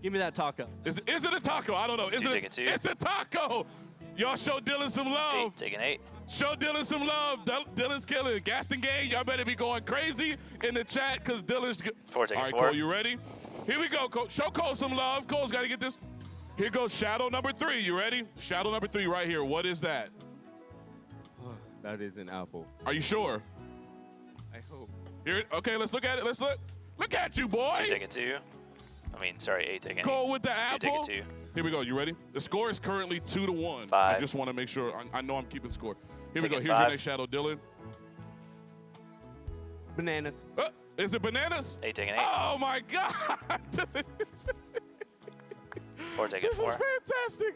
Give me that taco. Is it a taco? I don't know. Is 2, it taking 2. It's a taco. Y'all show Dylan some love. 8, taking 8. Show Dylan some love. Dylan's killing. Gaston Gang, y'all better be going crazy in the chat because Dylan's. 4 taking All right, 4. Cole, you ready? Here we go, Cole. Show Cole some love. Cole's got to get this. Here goes shadow number 3. You ready? Shadow number 3 right here. What is that? That is an apple. Are you sure? I hope. Here. Okay, let's look at it. Let's look. Look at you, boy. 2 taking 2. I mean, sorry, 8 taking 8. Cole with the 2 apple. taking 2. Here we go. You ready? The score is currently 2-1. 5. I just want to make sure. I know I'm keeping score. Here we go. Taking Here's 5. your next shadow, Dylan. Bananas. Is it bananas? 8 taking 8. Oh my God! 4 taking 4. This is fantastic.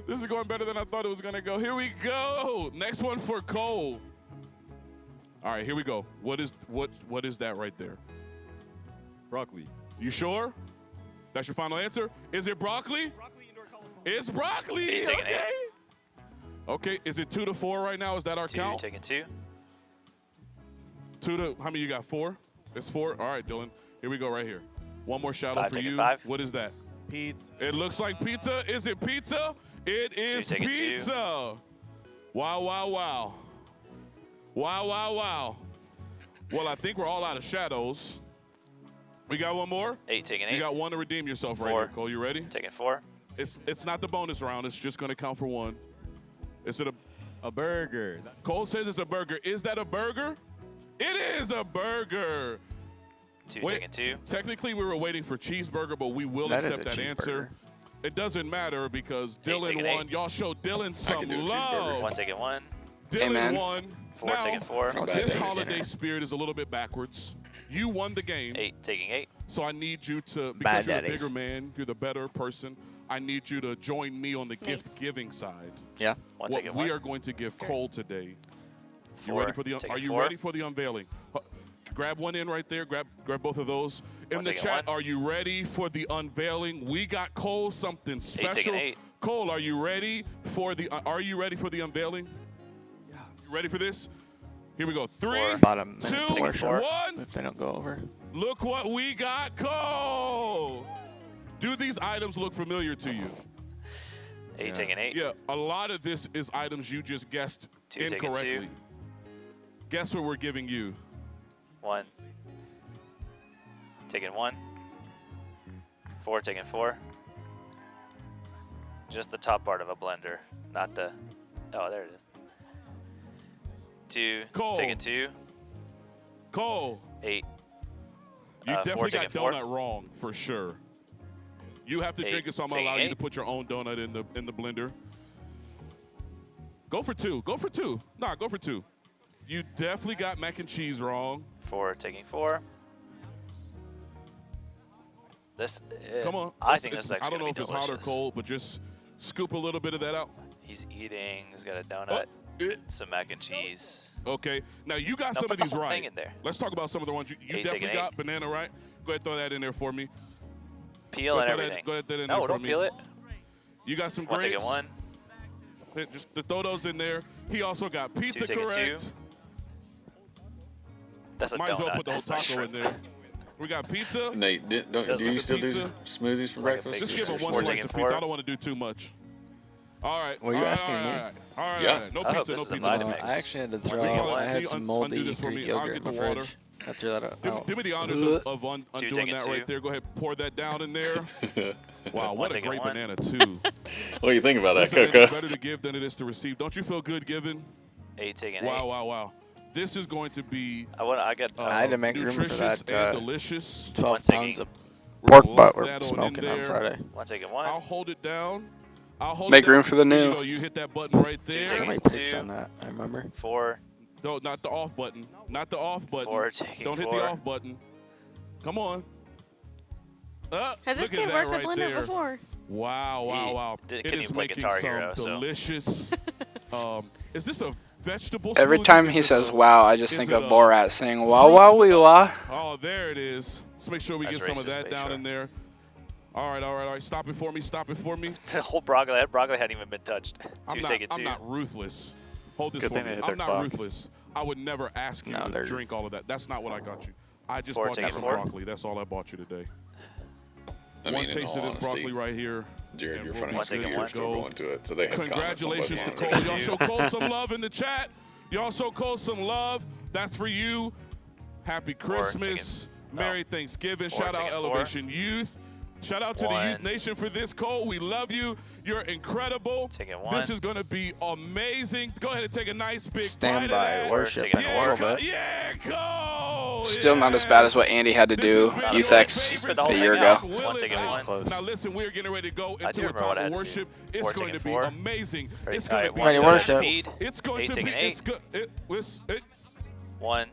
This is going better than I thought it was gonna go. Here we go. Next one for Cole. All right, here we go. What is that right there? Broccoli. You sure? That's your final answer? Is it broccoli? It's broccoli. 8 taking 8. Okay. Okay. Is it 2-4 right now? Is that our 2 count? taking 2. 2 to how many you got? 4. It's 4. All right, Dylan. Here we go. Right here. One more shadow 5 for taking you. 5. What is that? Pizza. It looks like pizza. Is it pizza? It is 2 taking 2. pizza. Wow, wow, wow. Wow, wow, wow. Well, I think we're all out of shadows. We got one more? 8 taking 8. You got one to redeem yourself right 4. here. Cole, you ready? Taking 4. It's not the bonus round. It's just going to count for 1. Is it A burger. Cole says it's a burger. Is that a burger? It is a burger. 2 Wait, taking 2. Technically, we were waiting for cheeseburger, but we will That is accept a that answer. It doesn't matter because 8 Dylan taking won. 8. Y'all showed Dylan I some can do a cheeseburger. love. 1 taking 1. Dylan man. won. 4 Now, taking 4. Oh, this that's holiday amazing. spirit is a little bit backwards. You won the game, 8 taking 8. so I need you to, because Bad you're the daddies. bigger man, you're the better person, I need you to join me on the gift-giving side. Yeah. 1 What taking we 1. are going to give Cole today. You 4 ready for the? taking Are you 4. ready for the unveiling? Grab one in right there. Grab both of those. In 1 the taking chat, 1. are you ready for the unveiling? We got Cole something 8 taking special. 8. Cole, are you ready for the? Are you ready for the unveiling? Yeah. You ready for this? Here we go. 3, 4. About a minute 2, to worship 1. if they don't go over. Look what we got, Cole. Do these items look familiar to you? 8 taking 8. Yeah, a lot of this is items you just guessed 2 taking 2. incorrectly. Guess what we're giving you? 1. Taking 1. 4 taking 4. Just the top part of a blender, not the. Oh, there it is. 2 Cole. taking 2. Cole. 8. You 4 definitely got taking 4. donut wrong for sure. You have to 8 drink it, so I'm gonna taking allow you 8. to put your own donut in the blender. Go for 2. Go for 2. Nah, go for 2. You definitely got mac and cheese wrong. 4 taking 4. This. Come on. I think this is actually I don't know gonna if be it's delicious. hot or cold, but just scoop a little bit of that out. He's eating. He's got a donut, some mac and cheese. Okay. Now you got No, some put of the these whole right. thing in there. Let's talk about some of the ones you 8 definitely taking got. 8. Banana, right? Go ahead, throw that in there for me. Peel Go and throw that- everything. go ahead, throw that in No, there for don't me. peel it. You got some 1 grapes. taking 1. Just to throw those in there. He also got pizza 2 taking 2. correct. That's a Might donut. as well put the whole That's not taco in shrimp. there. We got pizza. Nate, do Doesn't you look still do pizza. smoothies for Like a breakfast? big Just give him one 4 slice taking of 4. pizza. I don't want to do too much. All right. Well, you're all right, asking all me. right, all right, Yeah. all right. No I hope pizza, this no is a pizza. Vitamix. I actually had to throw 1 taking out. 1. I Can had you some undo moldy this for Greek me? I'll yogurt get in the the water. fridge. I threw that out. Do me the honors of undoing taking that 2. right there. Go ahead, pour that down in there. Wow, 1 what a taking great 1. banana, too. What do you think about that, Listen, man, Coco? it's better to give than it is to receive. Don't you feel good giving? 8 taking 8. Wow, wow, wow. This is going to be I got. I had to make room for nutritious that, and delicious. 12 1 taking- pounds of We're pork gonna butt lock we're that smoking in on there. Friday. 1 taking 1. I'll hold it down. I'll hold Make it down. room for the There you new. go. You hit that button right there. Somebody pitched on that. I remember. 4. No, not the off button. Not the off button. 4 taking Don't hit 4. the off button. Come on. Has this look at kid that worked right with Blender there. before? Wow, wow, He wow. did- It couldn't is even play making Guitar some Hero, so. delicious. Is this a vegetable Every smoothie? time Is he it says a- wow, I just is think it of a Borat saying wow wow wee wah. Oh, there it is. Let's make sure we That's get some of racist, that but down sure. in there. All right, all right, all right. Stop it for me. Stop it for me. The whole broccoli. That broccoli hadn't even been touched. 2 I'm taking 2. not ruthless. Hold this Good for thing me. they hit I'm their not clock. ruthless. I would never ask you No, to they're- drink all of that. That's not what I got you. I just 4 bought you taking some 4. broccoli. That's all I bought you today. I One mean, in taste all of this honesty, broccoli right here. Jared, you're we'll funny. be So good you're to still go. going to it. So they have Congratulations to comments Cole. on Y'all both show Cole some love in the chat. Y'all show Cole some love. That's for you. Happy Christmas. Merry Thanksgiving. Shout out Elevation Youth. Shout out to the Youth Nation for this, Cole. We love you. You're incredible. This is going to be amazing. Go ahead and take a nice big Stand bite of by that. worship in a little bit. Yeah, Cole. Still not as bad as what Andy had to do Youth X a year ago. Now listen, we're getting ready to go into a time of worship. It's going to be amazing. It's going to be Ready, worship. It's going to be. It's good. One.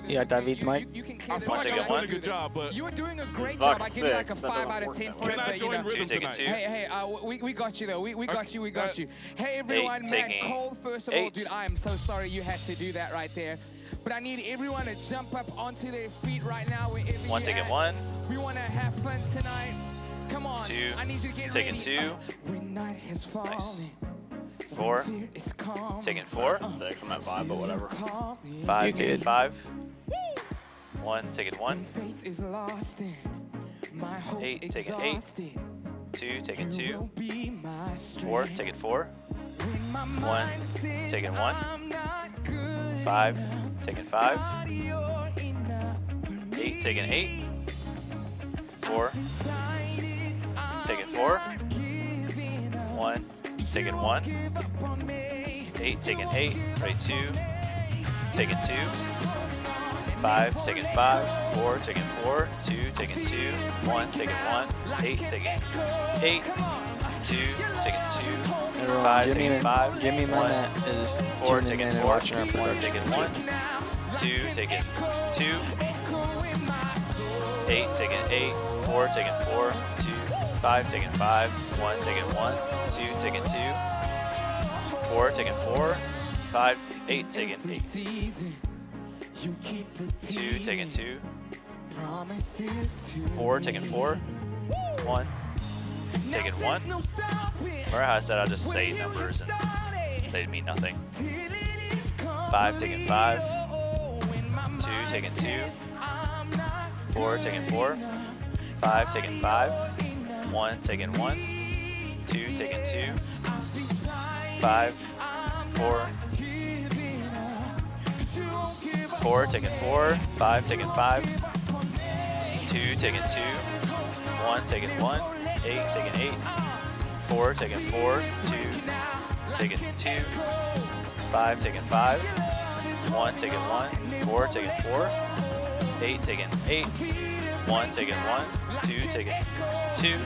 Yeah, David's mic. I feel like I'm doing a good job, but you were doing a great job. I give you like a 5 out of 10 for it. But, you know, hey, we got you though. We got you. We got you. Hey everyone, man. Cole, first of all, dude, I am so sorry you had to do that right there. But I need everyone to jump up onto their feet right now. Wherever One, you're taking at. one. We want to have fun tonight. Come on. Two. I need you to get Taking ready. two. When night has fallen. Nice. Four. Taking four. 6 on that 5, but whatever. 5. You Taking good. 5. 1. Taking 1. Faith is lost in my hope 8. Taking 8. exhausted. 2. Taking 2. Will be my 4. strength. Taking 4. When my 1. mind says Taking 1. I'm not good 5. Taking 5. God, you're enough for 8. Taking 8. 4. Decided I'm Taking 4. not giving up. 1. Taking 1. Give up on me. 8. Taking 8. Ready 2. Taking 2. 5. Taking 5. 4. Taking 4. 2. Taking 2. 1. Taking 1. 8. Taking 8. 2. Taking 2. Everyone, 5. Jimmy, Taking 5. Jimmy 1. Mamet is 4. tuning Taking in and 4. watching our 1. production. Taking 1. 2. Taking 2. 8. Taking 8. 4. Taking 4. 2. 5. Taking 5. 1. Taking 1. 2. Taking 2. 4. Taking 4. 5. 8. Taking 8. 2. Taking 2. 4. Taking 4. 1. Taking 1. Remember how I said I'll just say numbers and they mean nothing. 5. Taking 5. 2. Taking 2. 4. Taking 4. 5. Taking 5. 1. Taking 1. 2. Taking 2. 5. 4. 4. Taking 4. 5. Taking 5. 2. Taking 2. 1. Taking 1. 8. Taking 8. 4. Taking 4. 2. Taking 2. 5. Taking 5. 1. Taking 1. 4. Taking 4. 8. Taking 8. 1. Taking 1. 2. Taking 2.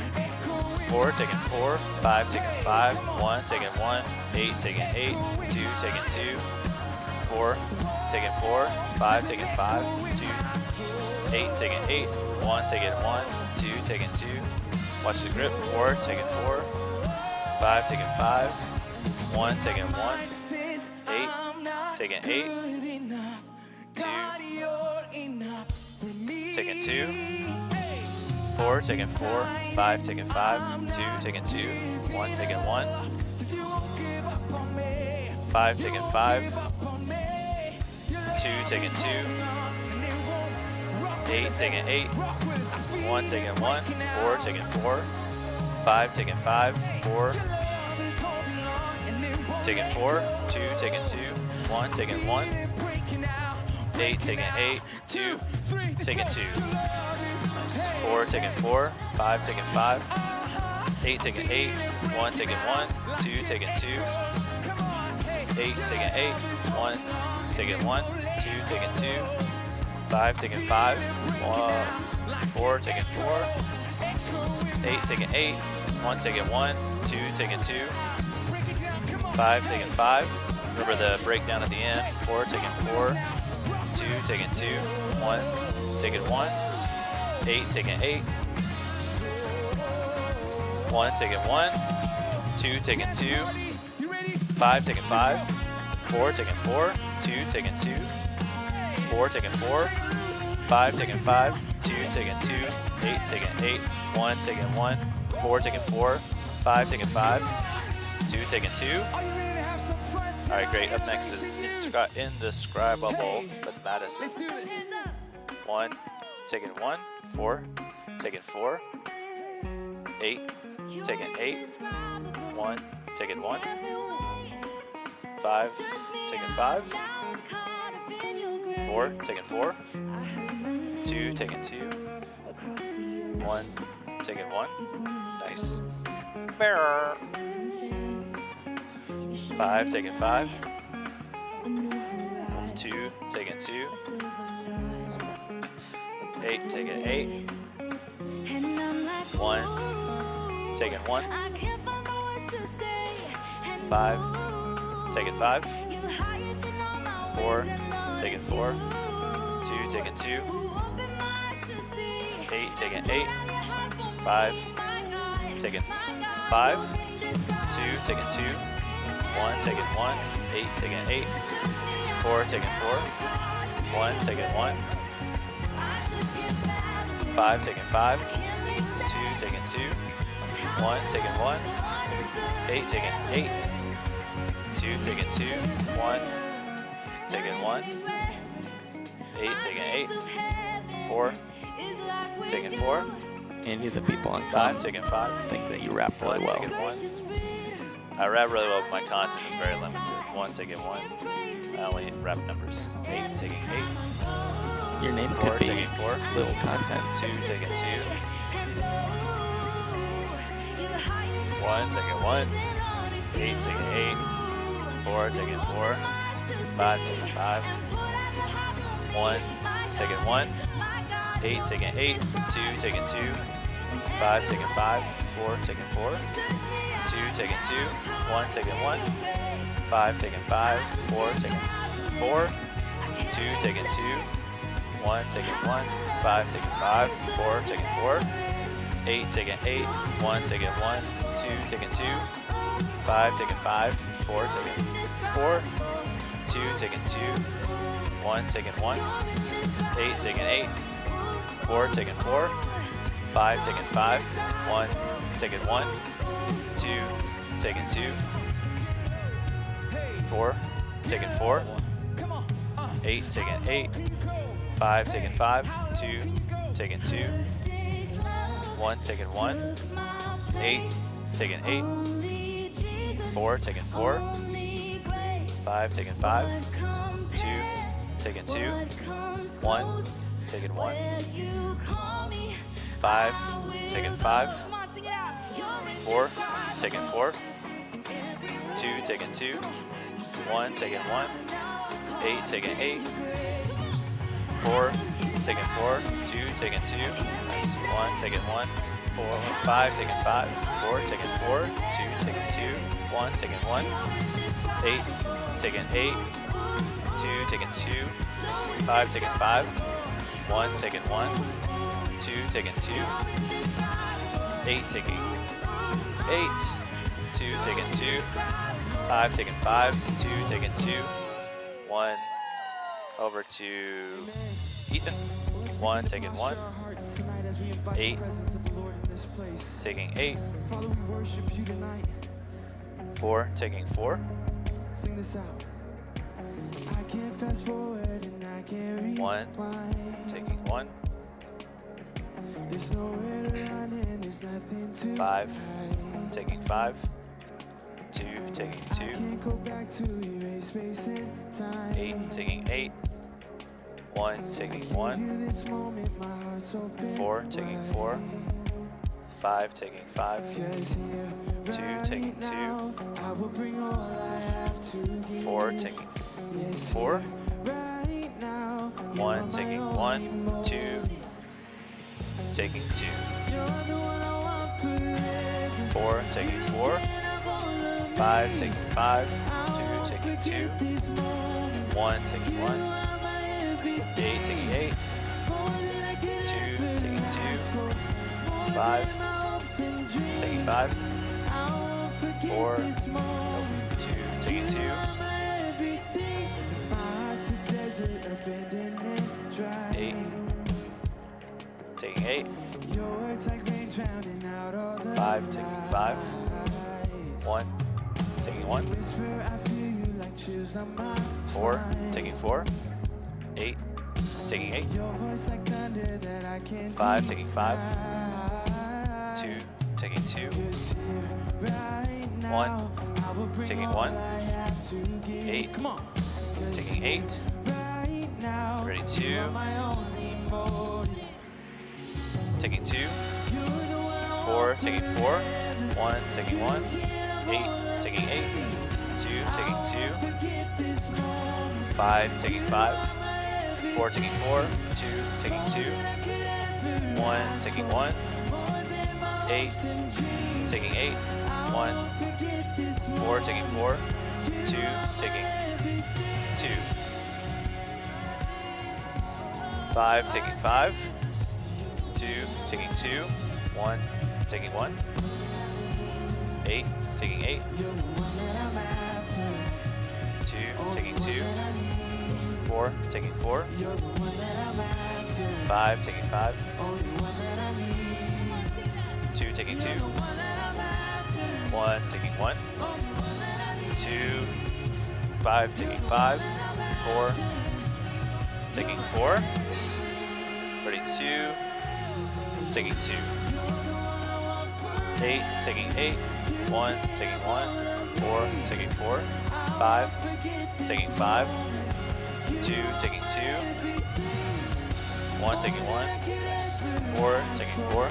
4. Taking 4. 5. Taking 5. 1. Taking 1. 8. Taking 8. 2. Taking 2. 4. Taking 4. 5. Taking 5. 2. 8. Taking 8. 1. Taking 1. 2. Taking 2. Watch the grip. 4. Taking 4. 5. Taking 5. 1. Taking 1. 8. Taking 8. 2. Taking 2. 4. Taking 4. 5. Taking 5. 2. Taking 2. 1. Taking 1. 5. Taking 5. 2. Taking 2. 8. Taking 8. 1. Taking 1. 4. Taking 4. 5. Taking 5. 4. Taking 4. 2. Taking 2. 1. Taking 1. 8. Taking 8. 2. Taking 2. Nice. 4. Taking 4. 5. Taking 5. 8. Taking 8. 1. Taking 1. 2. Taking 2. 8. Taking 8. 1. Taking 1. 2. Taking 2. 5. Taking 5. 4. Taking 4. 8. Taking 8. 1. Taking 1. 2. Taking 2. 5. Taking 5. Remember the breakdown at the end. 4. Taking 4. 2. Taking 2. 1. Taking 1. 8. Taking 8. 1. Taking 1. 2. Taking 2. 5. Taking 5. 4. Taking 4. 2. Taking 2. 4. Taking 4. 5. Taking 5. 2. Taking 2. 8. Taking 8. 1. Taking 1. 4. Taking 4. 5. Taking 5. 2. Taking 2. All right, great. Up next is Indescribable with Madison. 1. Taking 1. 4. Taking 4. 8, taking 8, 1, taking 1, 5, taking 5, 4, taking 4, 2, taking 2, 1, taking 1, nice. 5, taking 5, 2, taking 2, 8, taking 8, 1, taking 1, 5, taking 5, 4, taking 4, 2, taking 2, 8, taking 8, 5, taking 5, 2, taking 2, 1, taking 1, 8, taking 8, 4, taking 4, 1, taking 1, 5, taking 5, 2, taking 2, 1, taking 1, 8, taking 8, 2, taking 2, 1, taking 1, 8, taking 8, 4, taking 4, Andy, the people on 5, taking 5, think that you rap really well. taking 1. I rap really well, but my content is very limited. 1, taking 1. I only rap numbers. 8, taking 8. Your name 4, could be taking 4. little content. 2, taking 2. 1, taking 1. 8, taking 8. 4, taking 4. 5, taking 5. 1, taking 1. 8, taking 8. 2, taking 2. 5, taking 5. 4, taking 4. 2, taking 2. 1, taking 1. 5, taking 5. 4, taking 4. 2, taking 2. 1, taking 1. 5, taking 5. 4, taking 4. 8, taking 8. 1, taking 1. 2, taking 2. 5, taking 5. 4, taking 4. 2, taking 2. 1, taking 1. 8, taking 8. 4, taking 4. 5, taking 5. 1, taking 1. 2, taking 2. 4, taking 4. 8, taking 8. 5, taking 5. 2, taking 2. 1, taking 1. 8, taking 8. 4, taking 4. 5, taking 5. 2, taking 2. 1, taking 1. 5, taking 5. 4, taking 4. 2, taking 2. 1, taking 1. 8, taking 8. 4, taking 4. 2, taking 2. Nice. 1, taking 1. 4, 5, taking 5. 4, taking 4. 2, taking 2. 1, taking 1. 8, taking 8. 2, taking 2. 5, taking 5. 1, taking 1. 2, taking 2. 8, taking 8. 2, taking 2. 5, taking 5. 2, taking 2. 1, over to Ethan. 1, taking 1. 8, taking 8. 4, taking 4. 1, taking 1. 5, taking 5. 2, taking 2. 8, taking 8. 1, taking 1. 4, taking 4. 5, taking 5. 2, taking 2. 4, taking 4. 1, taking 1. 2, taking 2. 4, taking 4. 5, taking 5. 2, taking 2. 1, taking 1. 8, taking 8. 2, taking 2. 5, taking 5. 4, 2, taking 2. 8, taking 8. 5, taking 5. 1, taking 1. 4, taking 4. 8, taking 8. 5, taking 5. 2, taking 2. 1, taking 1. 8, taking 8. Ready, 2. Taking 2. 4, taking 4. 1, taking 1. 8, taking 8. 2, taking 2. 5, taking 5. 4, taking 4. 2, taking 2. 1, taking 1. 8, taking 8. 1, 4, taking 4. 2, taking 2. 5, taking 5. 2, taking 2. 1, taking 1. 8, taking 8. 2, taking 2. 4, taking 4. 5, taking 5. 2, taking 2. 1, taking 1. 2, 5, taking 5. 4, taking 4. Ready, 2, taking 2. 8, taking 8. 1, taking 1. 4, taking 4. 5, taking 5. 2, taking 2. 1, taking 1. 4, taking 4.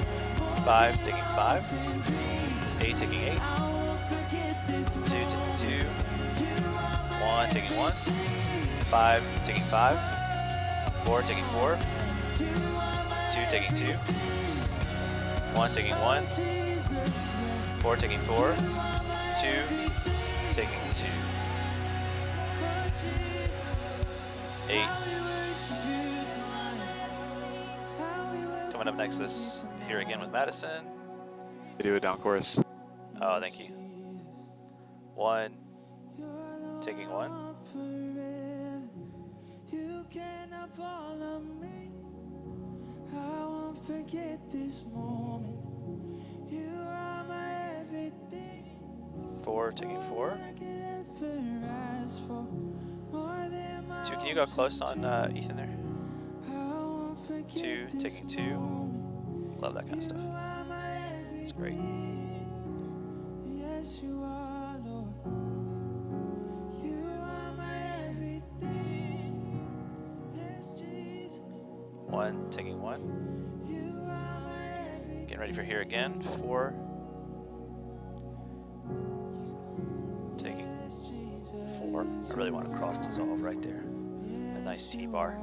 5, taking 5. 8, taking 8. 2, taking 2. 1, taking 1. 5, taking 5. 4, taking 4. 2, taking 2. 1, taking 1. 4, taking 4. 2, taking 2. 8. Coming up next, this here again with Madison. They do a down chorus. Oh, thank you. 1, taking 1. You cannot follow me. I won't forget this moment. You are my everything. 4, taking 4. 2, can you go close on Ethan there? 2, taking 2. Love that kind of stuff. It's great. Yes, you are, Lord. You are my everything. Yes, Jesus. 1, taking 1. Getting ready for here again. 4, taking 4. I really want to cross dissolve right there. A nice T-bar.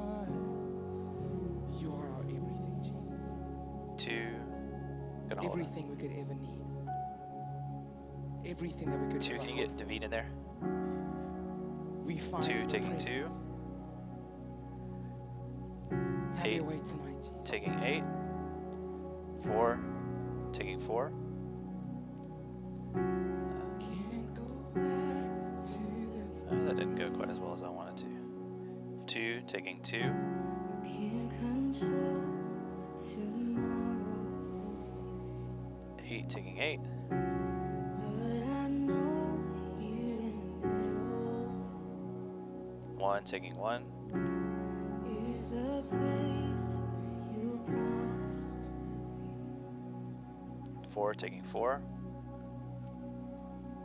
You are our everything, Jesus. 2, gonna hold it. Everything we could ever need. Everything that we could 2, ever can you hope get David in there? for. We find 2, your taking presence. 2. Have 8, your way tonight, Jesus. taking 8. 4, taking 4. That didn't go quite as well as I wanted to. 2, taking 2. 8, taking 8. 1, taking 1. 4, taking 4.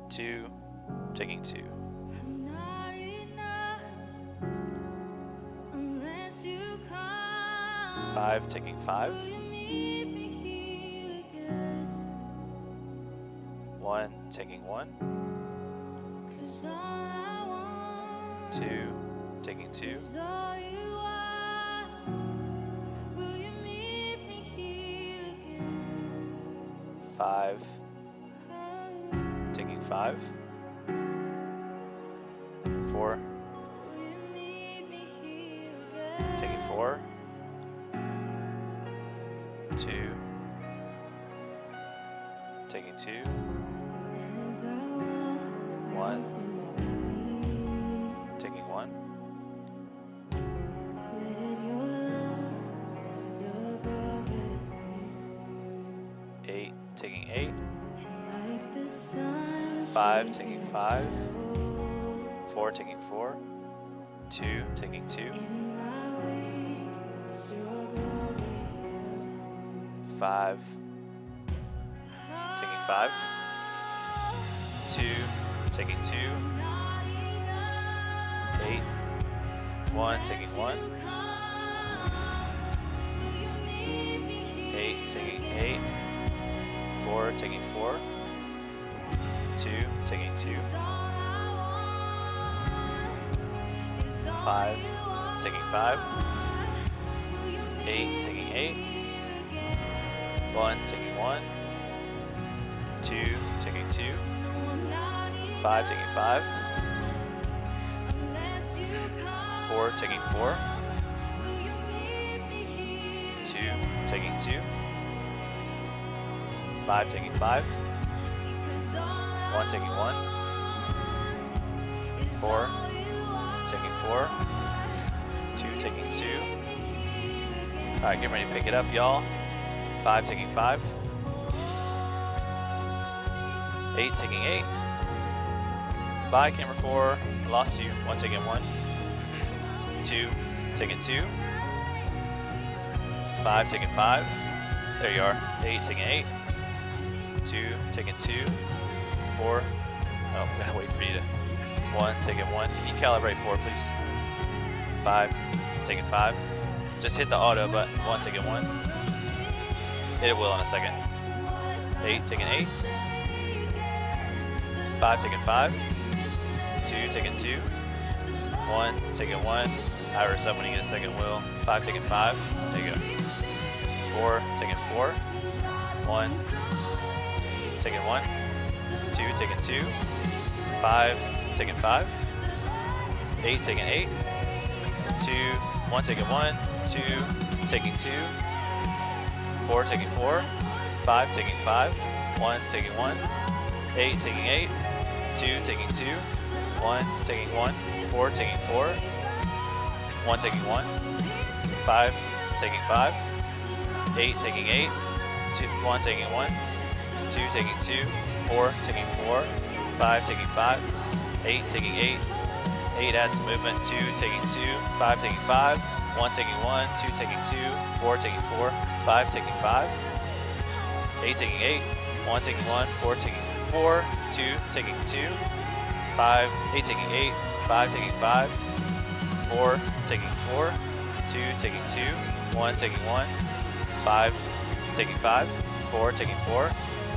2, taking 2. 5, taking 5. 1, taking 1. 2, taking 2. 5, taking 5. 4, taking 4. 2, taking 2. 1, taking 1. 8, taking 8. 5, taking 5. 4, taking 4. 2, taking 2. 5, 5. 2, taking 2. 8. 1, taking 1. 8, taking 8. 4, taking 4. 2, taking 2. 5, taking 5. 8, taking 8. 1, taking 1. 2, taking 2. 5, taking 5. 4, taking 4. 2, taking 2. 5, taking 5. 1, taking 1. 4, taking 4. 2, taking 2. All right, get ready to pick it up, y'all. 5, taking 5. 8, taking 8. Bye, camera 4. I lost you. 1, taking 1. 2, taking 2. 5, taking 5. There you are. 8, taking 8. 2, taking 2. 4. Oh, I'm gonna wait for you to. 1, taking 1. Can you calibrate 4, please? 5, taking 5. Just hit the auto button. 1, taking 1. It will in a second. 8, taking 8. 5, taking 5. 2, taking 2. 1, taking 1. Iris up when you get a second wheel. 5, taking 5. There you go. 4, taking 4. 1, taking 1. 2, taking 2. 5, taking 5. 8, taking 8. 2, 1, taking 1. 2, taking 2. 4, taking 4. 5, taking 5. 1, taking 1. 8, taking 8. 2, taking 2. 1, taking 1. 4, taking 4. 1, taking 1. 5, taking 5. 8, taking 8. 2, 1, taking 1. 2, taking 2. 4, taking 4. 5, taking 5. 8, taking 8. 8, add some movement. 2, taking 2. 5, taking 5. 1, taking 1. 2, taking 2. 4, taking 4. 5, taking 5. 8, taking 8. 1, taking 1. 4, taking 4. 2, taking 2. 5, 8, taking 8. 5, taking 5. 4, taking 4. 2, taking 2. 1, taking 1. 5, taking 5. 4, taking 4.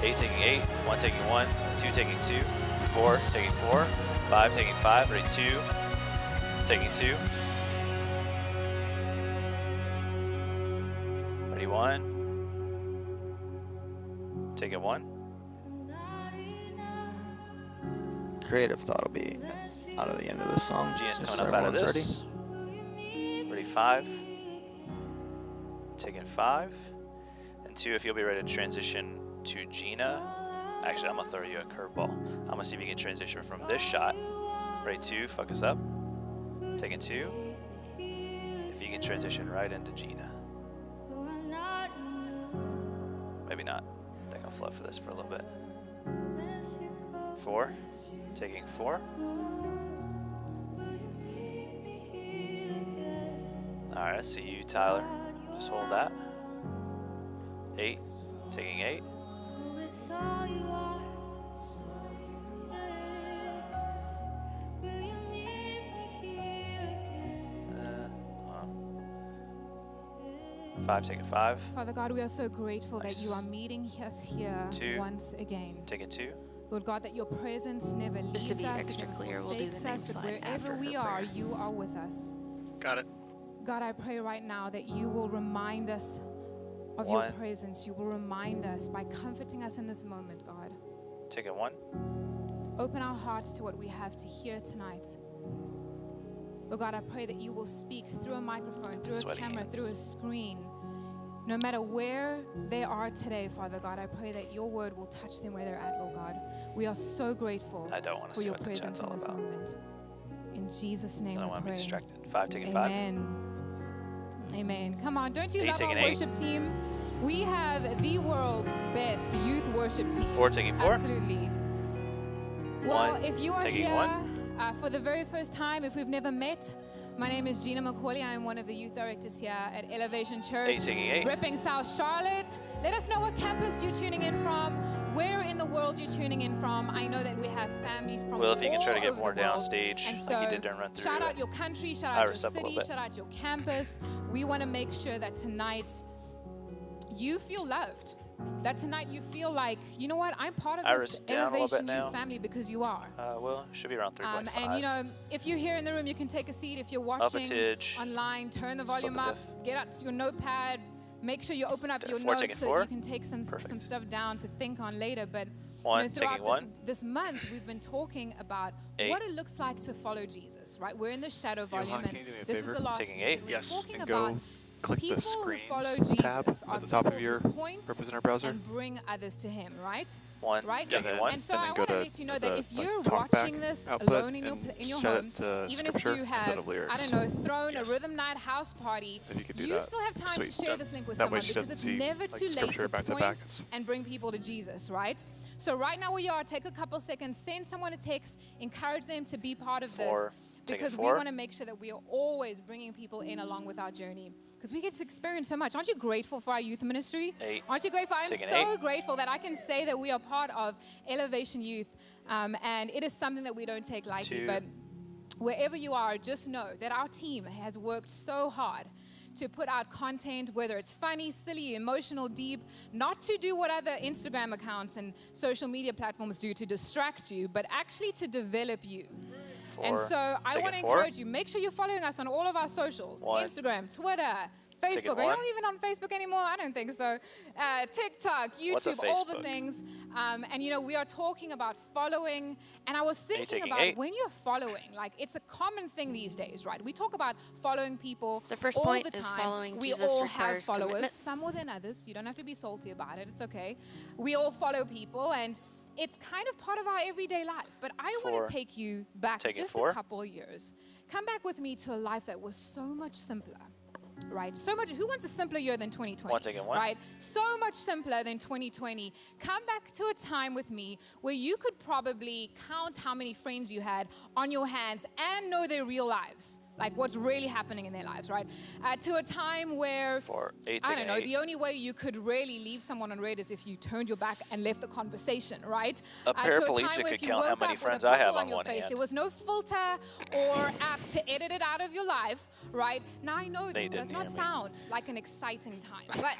8, taking 8. 1, taking 1. 2, taking 2. 4, taking 4. 5, taking 5. Ready, 2, taking 2. Ready, 1. Taking 1. Creative thought will be out of the end of this song. Gina's just coming so up out of everyone's this. Ready, 5. Taking 5. And 2, if you'll be ready to transition to Gina. Actually, I'm gonna throw you a curveball. I'm gonna see if you can transition from this shot. Ready, 2, focus up. Taking 2. If you can transition right into Gina. Maybe not. I think I'll float for this for a little bit. 4. Taking 4. Alright, I see you, Tyler. Just hold that. 8. Taking 8. 5, taking 5. Father God, we are so grateful Nice. that you are meeting us here 2. once again. Taking 2. Lord God, that your presence never leaves Just to be us, extra it never clear, we'll do the forsakes name us, but slide after wherever her we are, prayer. you are with us. Got it. God, I pray right now that you will remind us of your 1. presence. You will remind us by comforting us in this moment, God. Taking 1. Open our hearts to what we have to hear tonight. Lord God, I pray that you will speak through a microphone, through a Sweaty camera, hands. through a screen. No matter where they are today, Father God, I pray that your word will touch them where they're at, Lord God. We are so grateful I don't want to for see your what the presence chat's in all this about. moment. In Jesus' name I don't we want to be pray. distracted. 5, taking 5. Amen. Amen. Come on, don't you 8, love our taking 8. worship team? We have the world's best youth worship team. 4, taking 4. Absolutely. Well, 1, if you are taking here 1. for the very first time, if we've never met, my name is Gina McCauley. I am one of the youth directors here at Elevation Church. 8, taking 8. Repping South Charlotte. Let us know what campus you're tuning in from. where in the world you're tuning in from. I know that we have family from Will, if you can try to all get over more the world. downstage, And like you so, did during run through. shout out your country, shout out your Iris up a little city, bit. shout out your campus. We want to make sure that tonight you feel loved. That tonight you feel like, you know what, I'm part of Iris this down a little bit Elevation now. Youth family because you are. Will, should be around 3.5. And you know, if you're here in the room, you can take a seat. If you're Up a watching tidge. online, turn the Split volume the up, diff. get out your notepad, make sure you open up your 4, notes taking so 4. that you can take some stuff down to think on later. But 1, you know, throughout taking 1. this month, we've been talking about 8. what it looks like to follow Jesus, right? We're in the shadow volume, Johan, and can you do me a this is favor? the last Taking week. 8. We're Yes, talking and about go click the people who screens follow tab Jesus at are the top of people your who point representer browser. and bring others to Him, right? 1, Right? taking 1. And so And I then want go to to let you know the, that if you're talkback watching this output alone in and your set home, it to even if scripture you instead have, of lyrics. I don't know, thrown a rhythm night house party, If you could do you that, still have time sweet. to share this link with That way someone she because doesn't it's see, never like, too late scripture to back to point back. It's- and bring people to Jesus, right? So right now where you are, take a couple seconds, send someone a text, encourage them to be part of this 4, taking because we 4. want to make sure that we are always bringing people in along with our journey. Because we get to experience so much. Aren't you grateful for our youth ministry? 8. Aren't you grateful? I'm Taking so 8. grateful that I can say that we are part of Elevation Youth. And it is something that we don't take lightly. 2. But wherever you are, just know that our team has worked so hard to put out content, whether it's funny, silly, emotional, deep, not to do what other Instagram accounts and social media platforms do to distract you, but actually to develop you. 4, And so I taking want to 4. encourage you, make sure you're following us on all of our socials, 1. Instagram, Twitter, Taking Facebook. Are 1. y'all even on Facebook anymore? I don't think so. TikTok, What's a YouTube, all the Facebook? things. And you know, we are talking about following. And I was thinking taking about 8. when you're following, like it's a common thing these days, right? We talk about following people The first all point the is time. following We Jesus all have requires followers, commitment. some more than others. You don't have to be salty about it. It's okay. We all follow people, and it's kind of part of our everyday life. But I 4. want to take you back Taking just 4. a couple of years. Come back with me to a life that was so much simpler. Right? So much. Who wants a simpler year than 2020? 1, taking 1. Right? So much simpler than 2020. Come back to a time with me where you could probably count how many friends you had on your hands and know their real lives. Like what's really happening in their lives, right? To a time where, 4, 8, I taking don't know, 8. the only way you could really leave someone on red is if you turned your back and left the conversation, right? A To time paraplegic where could if you count how woke many up with a friends I have pimple on your one face, hand. There was no filter or app to edit it out of your life, right? Now I know this They does didn't not hear me. sound like an exciting time, but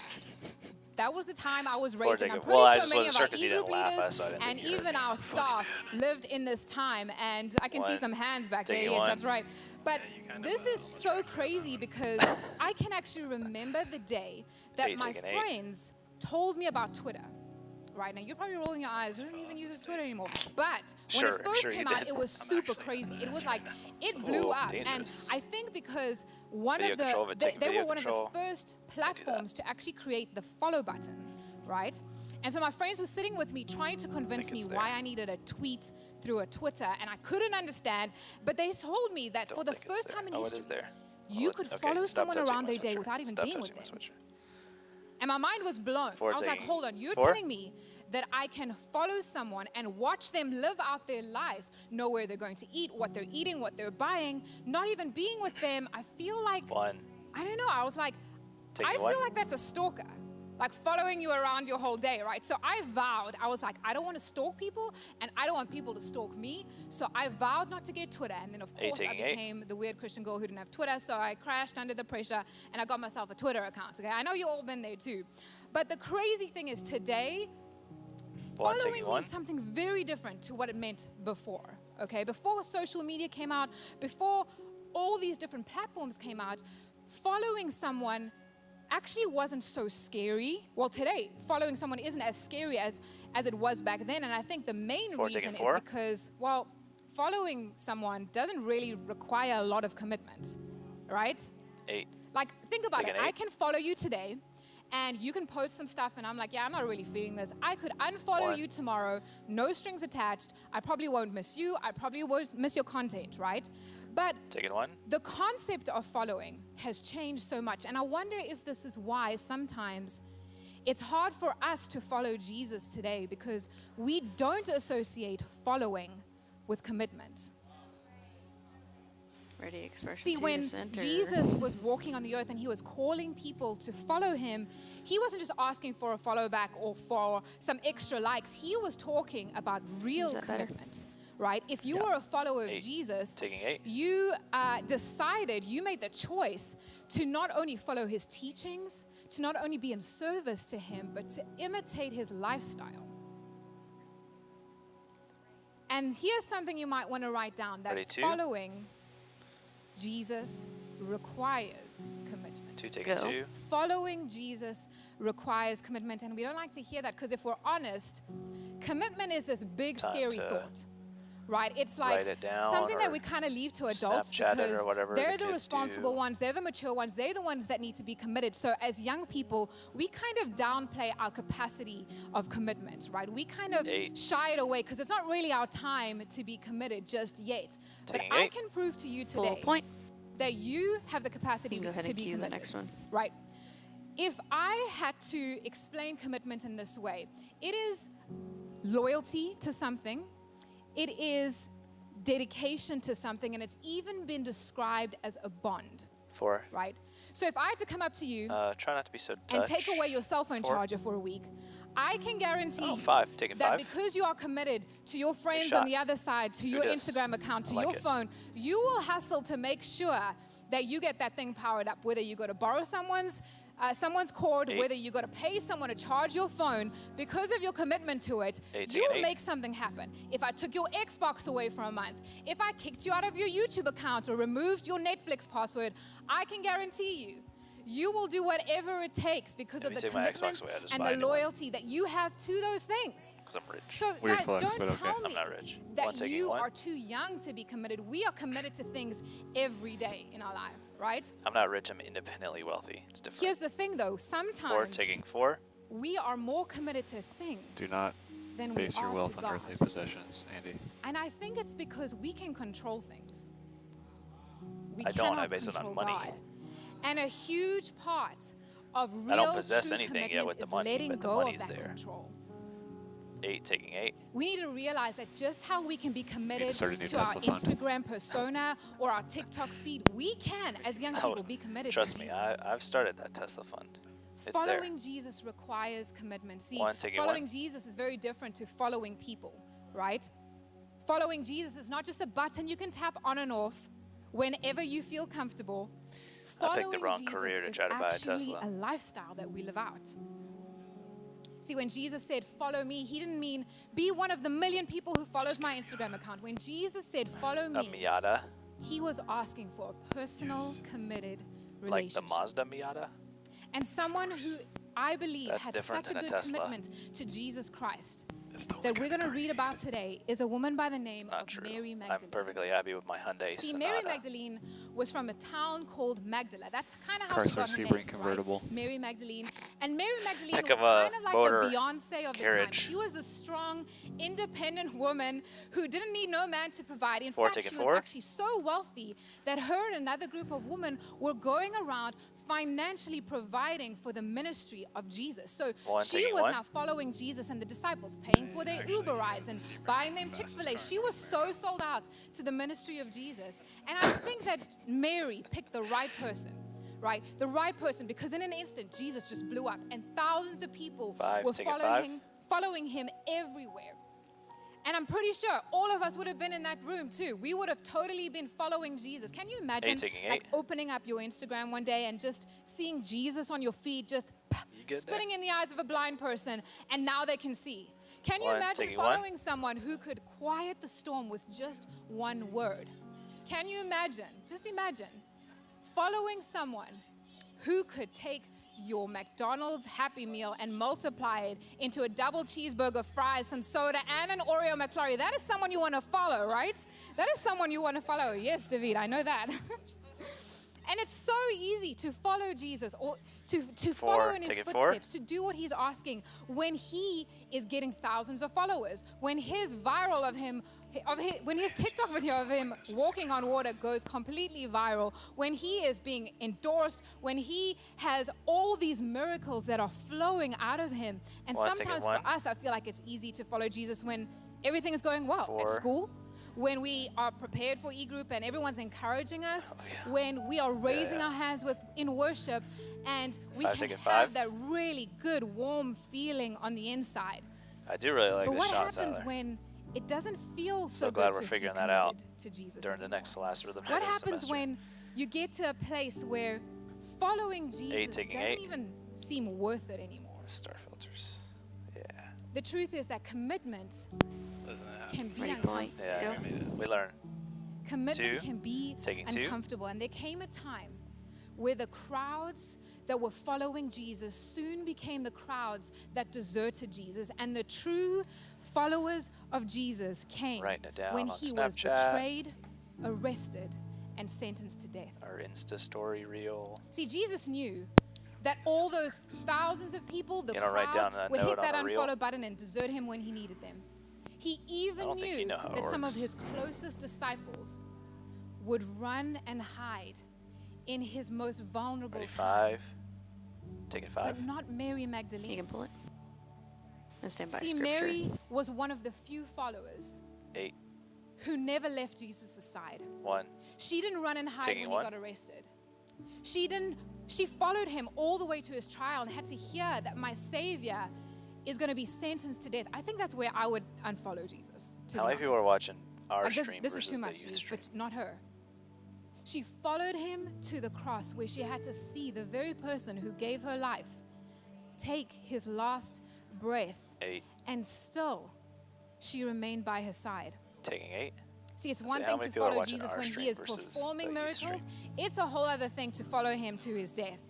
that was the time I was 4, raised in. I'm taking- pretty well, I sure just many wasn't of sure our 'cause you e-group didn't laugh. leaders I didn't and think you heard even me. our staff lived in this time, and I can see 1, some hands back there. taking Yes, 1. that's right. But this is so crazy because I can actually remember the day that 8, my taking 8. friends told me about Twitter. Right now, you're probably rolling your eyes. You don't even use Twitter anymore. But when Sure, it first sure you came out, did. it was super crazy. It was like it blew Ooh, up, dangerous. and I think because one Video of the control, but they, taking they were video one control. of the first platforms to actually create the follow button, right? And so my friends were sitting with me trying to convince me it's why there. I needed a tweet through a Twitter, and I couldn't understand. But they told me that for the think it's first there. time in Oh, it history, is there. you Oh, could okay, follow stop someone touching around my their day switcher. without even Stop being touching with my them. switcher. And my mind was blown. 4, I was like, taking hold on, you're 4? telling me that I can follow someone and watch them live out their life, know where they're going to eat, what they're eating, what they're buying, not even being with them. I feel like, 1, I don't know, I was like, taking I 1. feel like that's a stalker. Like following you around your whole day, right? So I vowed, I was like, I don't want to stalk people and I don't want people to stalk me. So I vowed not to get Twitter. And then of 8, course I taking 8. became the weird Christian girl who didn't have Twitter. So I crashed under the pressure and I got myself a Twitter account. Okay, I know you all been there too. But the crazy thing is today, 1, following taking 1. means something very different to what it meant before. Okay, before social media came out, before all these different platforms came out, following someone actually wasn't so scary. Well, today, following someone isn't as scary as it was back then. And I think the main 4, reason taking is 4. because, well, following someone doesn't really require a lot of commitment, right? 8. Like, think about it. Taking I 8. can follow you today, and you can post some stuff, and I'm like, yeah, I'm not really feeling this. I could unfollow 1. you tomorrow, no strings attached. I probably won't miss you. I probably won't miss your content, right? But Taking 1. the concept of following has changed so much. And I wonder if this is why sometimes it's hard for us to follow Jesus today because we don't associate following with commitment. Ready, expression See, to when center. Jesus was walking on the earth and he was calling people to follow him, he wasn't just asking for a follow back or for some extra likes. He was talking about real commitment, right? If you were a follower of Jesus, you decided, you made the choice to not only follow his teachings, to not only be in service to him, but to imitate his lifestyle. And here's something you might want to write down, that following Jesus requires commitment. 2, taking 2. Following Jesus requires commitment. And we don't like to hear that because if we're honest, commitment is this big, scary thought. Right? It's like write it down something that or we kind of leave to adults Snapchat it or because whatever they're the the kids responsible do. ones, they're the mature ones, they're the ones that need to be committed. So as young people, we kind of downplay our capacity of commitment, right? We kind of shy it away because it's not really our time to be committed just yet. Taking but I 8. can prove to you today that you have the capacity Go ahead to and be cue the committed. next one. Right? If I had to explain commitment in this way, it is loyalty to something, it is dedication to something, and it's even been described as a bond. 4. Right? So if I had to come up to you Try not to be so and Dutch. take away your cell phone 4. charger for a week, I can guarantee 5. Taking that 5. because you are committed to your friends shot. on the other side, to Do your this. Instagram account, to I like your it. phone, you will hustle to make sure that you get that thing powered up, whether you got to borrow someone's cord, 8. whether you got to pay someone to charge your phone. Because of your commitment to it, 8, you'll taking 8. make something happen. If I took your Xbox away for a month, if I kicked you out of your YouTube account or removed your Netflix password, I can guarantee you will do whatever it takes because If of you the take my Xbox commitment away, I'll just and buy the a new one. loyalty that you have to those things. Because I'm rich. So Weird guys, flex, don't but okay. tell I'm me not rich. that 1, taking you 1. are too young to be committed. We are committed to things every day in our life, right? I'm not rich. I'm independently wealthy. It's different. Here's the thing though, 4, sometimes taking 4. we are more committed to things Do not than we base your are wealth to on God. earthly possessions, Andy. And I think it's because we can control things. We I don't. I cannot base it on control money. God. And a huge part of real I don't possess true anything yet commitment with the is money, letting but the go of money's that there. control. 8, taking 8. We need to realize that just how we can be committed start a new to our Tesla fund. Instagram persona or our TikTok feed, we can, as young people, be committed Trust to me, Jesus. I've started that Tesla fund. It's Following Jesus requires commitment. See, 1, taking following 1. Jesus is very different to following people, right? Following Jesus is not just a button you can tap on and off whenever you feel comfortable. I picked the Following wrong Jesus career to is try to buy a actually Tesla. a lifestyle that we live out. See, when Jesus said, follow me, he didn't mean be one of the million people who follows my Instagram account. When Jesus said, follow A me, Miata, he was asking for a personal, committed like the relationship. Mazda Miata. And someone who I believe That's had different such a than a good Tesla. commitment to Jesus Christ that we're going to read about today is a woman by the name Not of true. Mary I'm Magdalene. perfectly happy with my Hyundai See, Sonata. Mary Magdalene was from a town called Magdala. That's kind of how she Chrysler got her Sebring name, convertible. right? Mary Magdalene. And Mary Magdalene Heck was of a kind of like motor the Beyonce of the time. carriage. She was the strong, independent woman who didn't need no man to provide. In 4, fact, taking she was 4. actually so wealthy that her and another group of women were going around financially providing for the ministry of Jesus. So 1, she taking was 1. now following Jesus and the disciples, paying for their Uber rides and buying them Chick-fil-A. She was so sold out to the ministry of Jesus. And I think that Mary picked the right person, right? The right person, because in an instant, Jesus just blew up and thousands of people 5, were taking 5. following him everywhere. And I'm pretty sure all of us would have been in that room too. We would have totally been following Jesus. Can you imagine 8, taking 8. like opening up your Instagram one day and just seeing Jesus on your feed, just get spitting in the eyes of a blind person, and now they can see? Can you 1, imagine taking 1. following someone who could quiet the storm with just one word? Can you imagine, just imagine, following someone who could take your McDonald's Happy Meal and multiply it into a double cheeseburger, fries, some soda, and an Oreo McFlurry? That is someone you want to follow, right? That is someone you want to follow. Yes, David, I know that. And it's so easy to follow Jesus or to 4, follow in his taking 4. footsteps, to do what he's asking when he is getting thousands of followers, when his viral of him, when his TikTok video of him walking on water goes completely viral, when he is being endorsed, when he has all these miracles that are flowing out of him. And 1, sometimes taking 1. for us, I feel like it's easy to follow Jesus when everything is going well 4. at school, when we are prepared for e-group and everyone's encouraging us, when we are raising our hands in worship, and we can have that really good, warm feeling on the inside. I do really like But this what shot, happens Tyler. when it doesn't feel so glad good we're to figuring be that out committed to Jesus during the next last rhythm What of this happens semester. when you get to a place where following Jesus taking doesn't 8. even seem worth it anymore? Star filters. Yeah. The truth is that commitment can be Ready, point. Yeah, we learn. Commitment 2, can be taking 2. uncomfortable. And there came a time where the crowds that were following Jesus soon became the crowds that deserted Jesus. And the true followers of Jesus came Writing it down when on he was Snapchat. betrayed, arrested, and sentenced to death. Our Insta story reel. See, Jesus knew that all those thousands of people, the write crowd, down that would note hit that on a reel. unfollow button and desert him when he needed them. He even don't think knew you know how it that some of works. his closest disciples would run and hide in his most vulnerable Ready, time. 5. Taking 5. But not Mary Magdalene. You can pull it. And stand by See, scripture. Mary was one of the few followers 8. who never left Jesus' side. 1. She didn't run and hide Taking when 1. he got arrested. She followed him all the way to his trial and had to hear that my Savior is going to be sentenced to death. I think that's where I would unfollow Jesus. To How be many people are honest. watching our Like stream this versus is too the much, youth Jesus, stream? but not her. She followed him to the cross where she had to see the very person who gave her life take his last breath. 8. And still, she remained by his side. Taking 8. See, it's I one say, how thing many to people are follow watching Jesus our when stream he is versus performing the youth stream? miracles. It's a whole other thing to follow him to his death.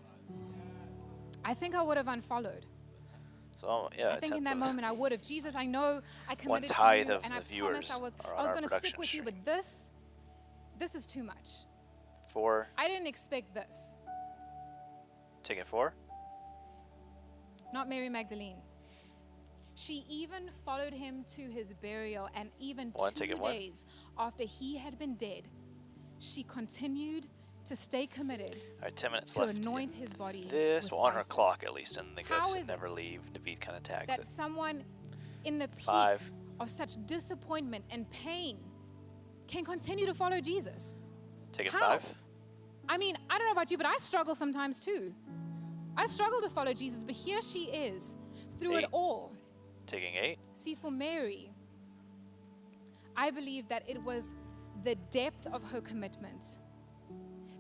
I think I would have unfollowed. So yeah, I think in that moment I would have. Jesus, I know I committed to tithe you, of and the I viewers promised I was are on our going to stick production with you, stream. but this is too much. 4. I didn't expect this. Taking 4. Not Mary Magdalene. She even followed him to his burial, and even 1, 2 taking 1. days after he had been dead, she continued to stay committed All right, 10 minutes to left. anoint his body This with on her spices. clock at least, and the How good is never it leave. David kind of tags that it. someone in the peak 5. of such disappointment and pain can continue to follow Jesus? Taking How? 5. I mean, I don't know about you, but I struggle sometimes too. I struggle to follow Jesus, but here she is through it 8. all. Taking 8. See, for Mary, I believe that it was the depth of her commitment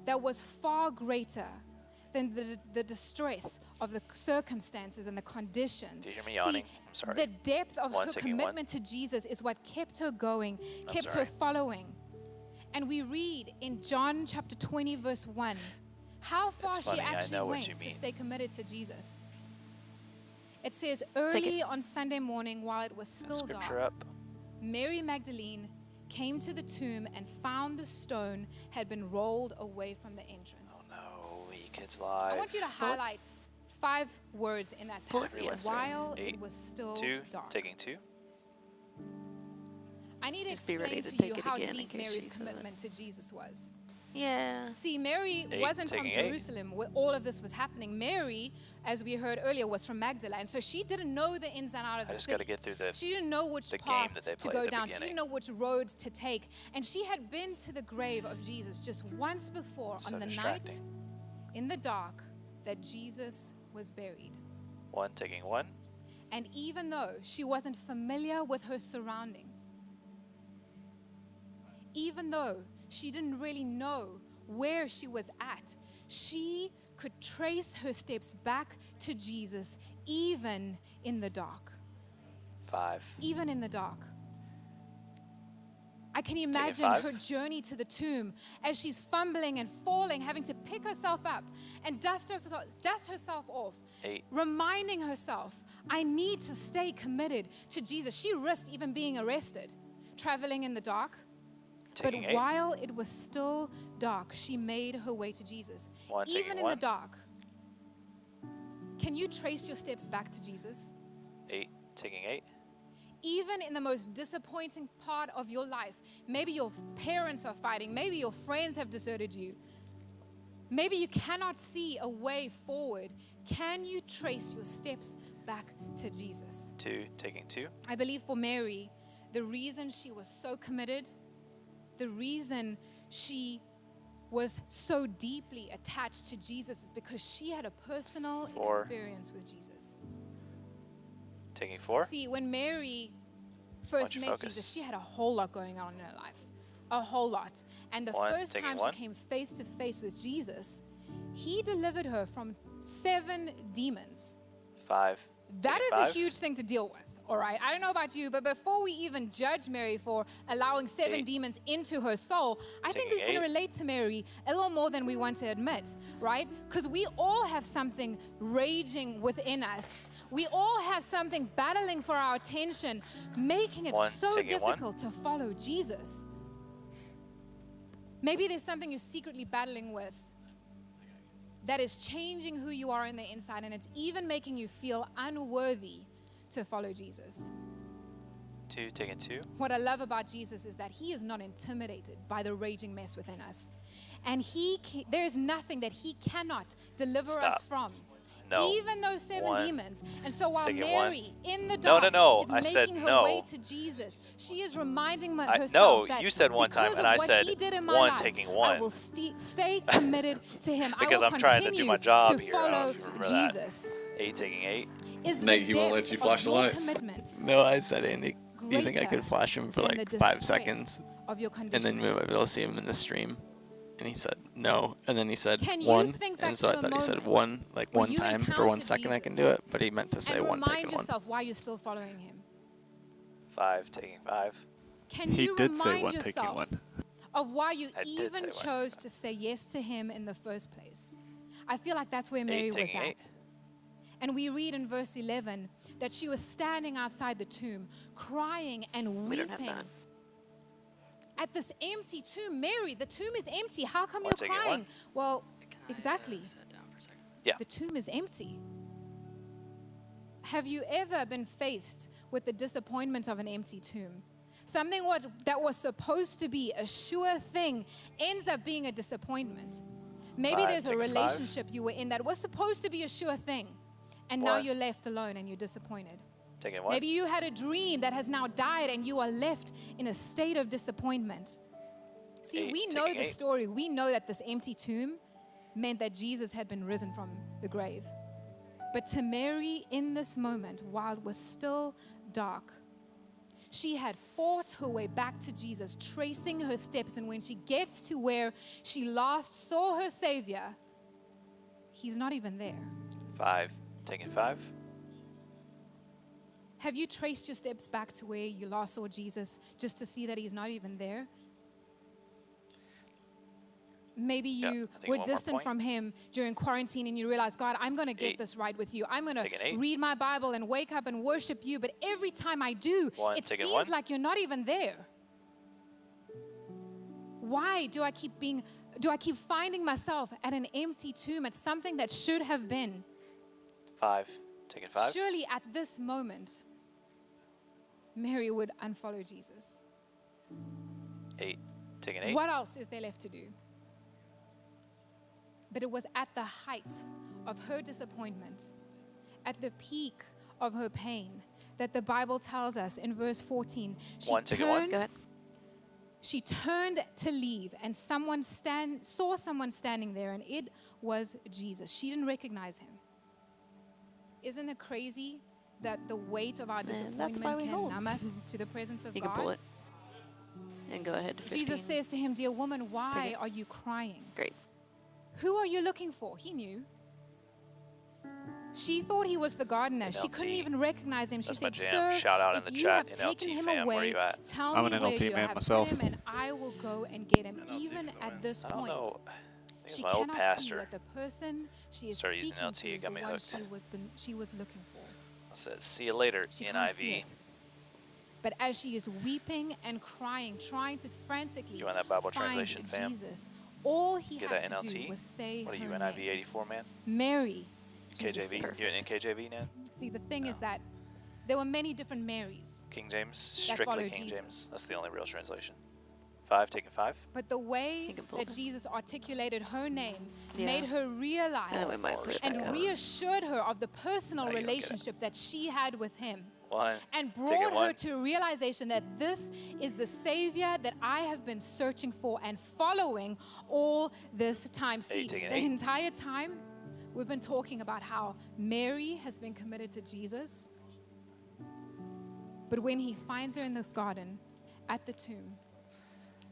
that was far greater than the distress of the circumstances and the conditions. Do you hear me yawning? See, I'm sorry. the depth of 1, her taking 1. commitment to Jesus is what kept her going, I'm kept her sorry. following. And we read in John chapter 20, verse 1, how far It's funny, she I actually know what went you to mean. stay committed to Jesus. It says, early on Sunday morning, while it was still Scripture dark, up. Mary Magdalene came to the tomb and found the stone had been rolled away from the entrance. Oh, no, kids live. I want you to highlight 5 words in that passage. Wednesday. While 8, it was still 2. dark. Taking 2. I need to Just be ready explain to to you take it how again in deep case she Mary's says it. commitment to Jesus was. Yeah. See, Mary 8, wasn't from taking 8. Jerusalem where all of this was happening. Mary, as we heard earlier, was from Magdala, and so she didn't know the ins and outs of I the just city. got to get through the. She didn't know which the game path that they to play go at the down. She beginning. didn't know which road to take. And she had been to the grave of Jesus just once before So on the night distracting. in the dark that Jesus was buried. 1, taking 1. And even though she wasn't familiar with her surroundings, even though she didn't really know where she was at, she could trace her steps back to Jesus even in the dark. 5. Even in the dark. I can imagine 5. her journey to the tomb as she's fumbling and falling, having to pick herself up and dust herself off, 8. reminding herself, I need to stay committed to Jesus. She risked even being arrested, traveling in the dark. Taking But 8. while it was still dark, she made her way to Jesus. 1, Even taking in 1. the dark, can you trace your steps back to Jesus? 8, taking 8. Even in the most disappointing part of your life, maybe your parents are fighting, maybe your friends have deserted you, maybe you cannot see a way forward. Can you trace your steps back to Jesus? 2, taking 2. I believe for Mary, the reason she was so committed the reason she was so deeply attached to Jesus is because she had a personal 4. experience with Jesus. Taking 4. See, when Mary first met Jesus, she had a whole lot going on in her life. A whole lot. And the 1, first taking time 1. she came face to face with Jesus, he delivered her from 7 demons. 5. That taking is 5. a huge thing to deal with. All right, I don't know about you, but before we even judge Mary for allowing 7 8. demons into her soul, I think we Taking can 8. relate to Mary a little more than we want to admit, right? Because we all have something raging within us. We all have something battling for our attention, making it 1, so taking 1. difficult to follow Jesus. Maybe there's something you're secretly battling with that is changing who you are in the inside, and it's even making you feel unworthy to follow Jesus. 2, taking 2. What I love about Jesus is that he is not intimidated by the raging mess within us. And there's nothing that he cannot deliver us Stop. from. No. Even those 7 1. demons. And so while Taking Mary, 1. in the No, dark, no, is I said making her no. way to Jesus, she is reminding No, herself that you said 1 time, because and of I what said he did in my 1, life, taking I 1. will stay committed to him. Because I will I'm trying to do continue my job to here. I don't know follow if you remember that. Jesus. 8, taking 8. Is the Nate, he won't depth let you of flash the your lights. commitment No, I said, Andy, do you think I greater could flash him for than like the 5 distress seconds? of your And then we conditions? might be able to see him in the stream. And he said no. And then he said Can you 1. think back And so to I a thought he said moment 1, like where 1 you time for 1 encountered second I can Jesus do it. But he meant to say and 1 remind taking 1. yourself why you're still following him. 5, taking 5. Can He you did say remind 1 taking yourself 1. of why you I did even say 1 chose to say yes to him in the first place? I feel like that's where Mary was taking at. 8. And we read in verse 11 that she was standing outside the tomb, crying and We don't have weeping. that. At this empty tomb, Mary, the tomb is empty. How come 1, you're taking 1. crying? Well, exactly. Yeah. The tomb is empty. Have you ever been faced with the disappointment of an empty tomb? Something that was supposed to be a sure thing ends up being a disappointment. Maybe 5, there's a taking 5. relationship you were in that was supposed to be a sure thing, and now 1. you're left alone and you're disappointed. Taking 1. Maybe you had a dream that has now died and you are left in a state of disappointment. See, 8, we know taking the 8. story. We know that this empty tomb meant that Jesus had been risen from the grave. But to Mary, in this moment, while it was still dark, she had fought her way back to Jesus, tracing her steps. And when she gets to where she last saw her Savior, he's not even there. 5, taking 5. Have you traced your steps back to where you last saw Jesus just to see that he's not even there? Maybe you I think were one more distant point. from him during quarantine and you realized, God, I'm going to get 8. this right with you. I'm going to Taking 8. read my Bible and wake up and worship you. But every time I do, 1, it taking seems 1. like you're not even there. Why do I keep finding myself at an empty tomb, at something that should have been? 5, taking 5. Surely at this moment, Mary would unfollow Jesus. 8, taking 8. What else is there left to do? But it was at the height of her disappointment, at the peak of her pain, that the Bible tells us in verse 14, 1, taking 1. Go ahead. she turned to leave and saw someone standing there, and it was Jesus. She didn't recognize him. Isn't it crazy that the weight of our disappointment can numb us to the presence of You God? can pull it. And go ahead to 15. Jesus says to him, dear woman, why are you crying? Great. Who are you looking for? He knew. She thought he was the gardener. She couldn't NLT. even recognize him. She That's my said, jam. Sir, Shout out in if the you chat, have taken NLT him fam, where away, you at? tell I'm me an where NLT you man have myself. put him, and I will go and get him. Even at this I don't point, know. I think she it's my old cannot see pastor. that the person she is Started using speaking LT, to it is got the me one hooked. she was looking for. I said, see you later, She can't see NIV. it. But as she is weeping and crying, trying to frantically You want that Bible find translation, fam? Jesus, all he Get had that to do NLT? was say What are her you, NIV name. 84, man? Mary. You Jesus. KJV? You in KJV, Nan? See, the thing is that there were many different Marys, King James? that Strictly followed King Jesus. James. That's the only real translation. 5, taking 5. but the way pull that them. Jesus articulated her name Yeah. made her realize we might put it and back up. reassured her of the personal Oh, you don't get it. relationship that she had with him. 1. and Take it brought her 1. to a realization that this is the Savior that I have been searching for and following all this time. See, take it the 8. entire time we've been talking about how Mary has been committed to Jesus. But when he finds her in this garden at the tomb,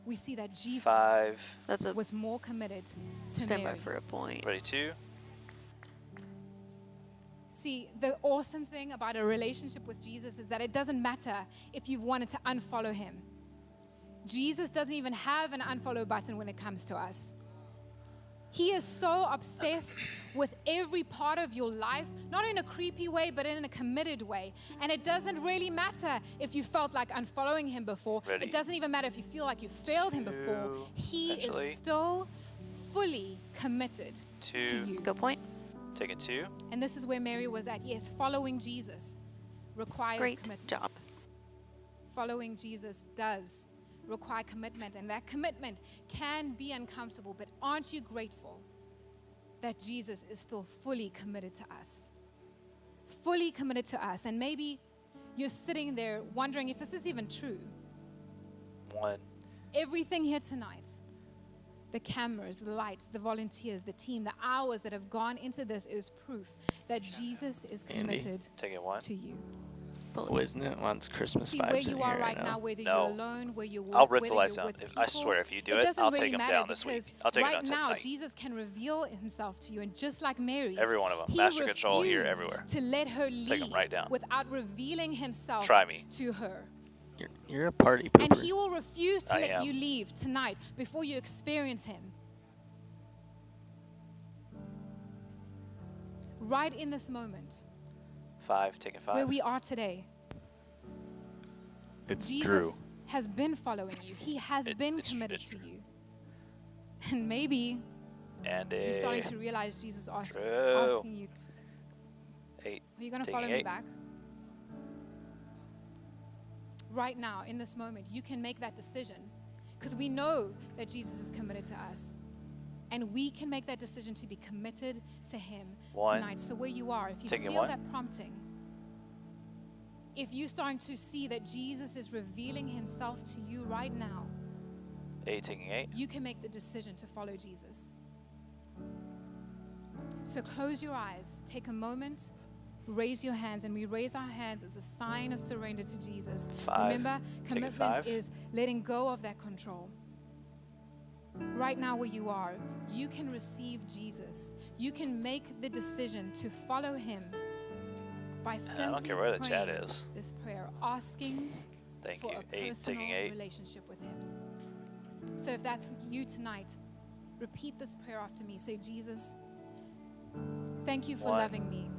we see that Jesus 5. was more committed to Stand by Mary. for a point. Ready, 2. See, the awesome thing about a relationship with Jesus is that it doesn't matter if you've wanted to unfollow him. Jesus doesn't even have an unfollow button when it comes to us. He is so obsessed with every part of your life, not in a creepy way, but in a committed way. And it doesn't really matter if you felt like unfollowing him before. Ready. It doesn't even matter if you feel like you failed him before. He Eventually. is still fully committed 2. to you. Good point. Take it 2. And this is where Mary was at. Yes, following Jesus requires Great commitment. job. Following Jesus does require commitment, and that commitment can be uncomfortable, but aren't you grateful that Jesus is still fully committed to us? Fully committed to us. And maybe you're sitting there wondering if this is even true. 1. Everything here tonight, the cameras, the lights, the volunteers, the team, the hours that have gone into this is proof that Jesus is Andy, committed take it 1. to you. Oh, isn't it once Christmas See vibes where in you here are right now? now, whether No. you're alone, where you're I'll rip whether the lights you're out. with I people, swear, if you do it, doesn't I'll really take them matter down this week. because I'll take them right down now, tonight. Jesus can reveal himself to you, and just like Mary, Every one of them. he Master control here, refused everywhere. to let her leave Take 'em right down. without revealing himself Try me. to her. You're a party And pooper. he will refuse to I let am. you leave tonight before you experience him. Right in this moment, 5. Take it 5. where we are today, It's Jesus has been following you. He has been committed to you. And maybe And you're starting a to realize Jesus asking True. you, 8. are you going to Taking follow me 8. back? Right now, in this moment, you can make that decision because we know that Jesus is committed to us. And we can make that decision to be committed to him 1. tonight. So where you are, if you Taking feel 1. that prompting, if you're starting to see that Jesus is revealing himself to you right now, 8. Taking 8. you can make the decision to follow Jesus. So close your eyes, take a moment, raise your hands, and we raise our hands as a sign of surrender to Jesus. 5. Remember, Take it commitment 5. is letting go of that control. Right now where you are, you can receive Jesus. You can make the decision to follow him by simply I don't care where the chat praying is. this prayer, asking Thank for you. a 8. personal Taking 8. relationship with him. So if that's you tonight, repeat this prayer after me. Say, Jesus, thank you for 1. loving me.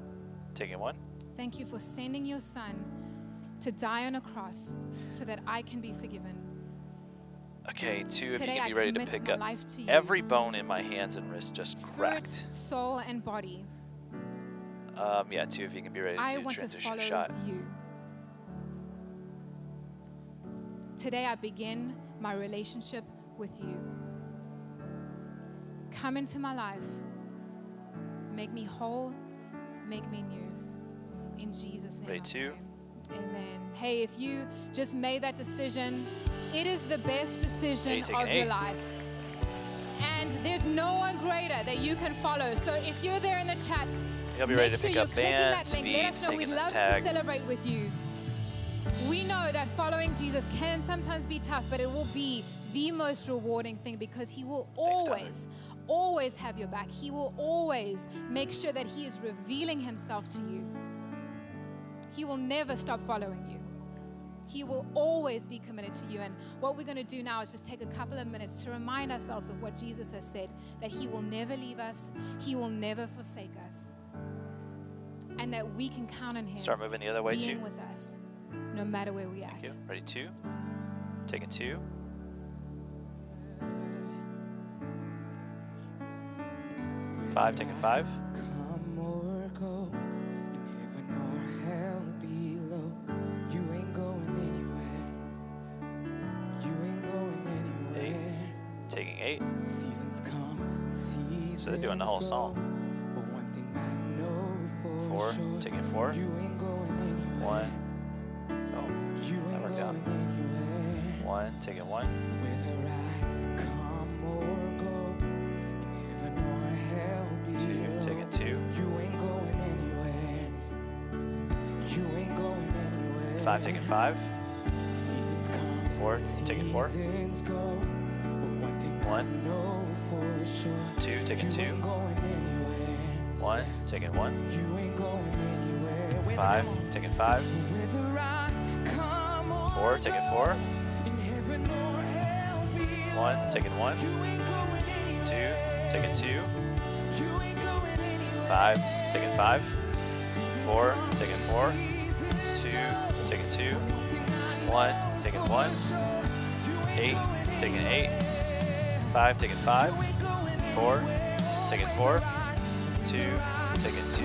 Taking 1. Thank you for sending your son to die on a cross so that I can be forgiven. Okay, 2. If Today you I can be ready to commit pick my up. life to you. Every bone in my hands and wrists just Spirit, cracked. soul, and body. Yeah, 2. If you can be ready to I do want to transition follow shot. you. Today I begin my relationship with you. Come into my life. Make me whole. Make me new. In Jesus' name. Ready, I 2. pray. Amen. Hey, if you just made that decision, it is the best decision 8, taking of your 8. life. And there's no one greater that you can follow. So if you're there in the chat, You'll be ready make to sure pick you're up clicking band, that link. Let us beats, know. taking We'd this love to tag. celebrate with you. We know that following Jesus can sometimes be tough, but it will be the most rewarding thing because he will always have your back. He will always make sure that he is revealing himself to you. He will never stop following you. He will always be committed to you. And what we're going to do now is just take a couple of minutes to remind ourselves of what Jesus has said, that he will never leave us. He will never forsake us. And that we can count on him Start moving the other way, being 2. with us no matter where we Thank at. you. Ready, 2. Taking 2. 5. Taking 5. Come or go, in heaven or hell below, you ain't going anywhere. You ain't going 8. anywhere. Taking 8. Seasons come and seasons So they're doing the whole go, song. but one thing I know for 4. sure, Taking 4. you ain't going anywhere. 1. That worked out. 1, taking 1. Whether I come or go, never nor hell 2, taking 2. You ain't going anywhere. You ain't going anywhere. 5, taking 5. Seasons come, 4, taking 4. seasons go, but one thing 1, I know for sure. 2, taking 2. You ain't going anywhere. 1, taking 1. You ain't going anywhere. 5, taking 5. Whether I come or 4, taking 4. in heaven or hell below. 1, taking 1. 2, taking 2. 5, taking 5. 4, taking 4. 2, taking 2. 1, taking 1. 8, taking 8. 5, taking 5. 4, taking 4. 2, taking 2.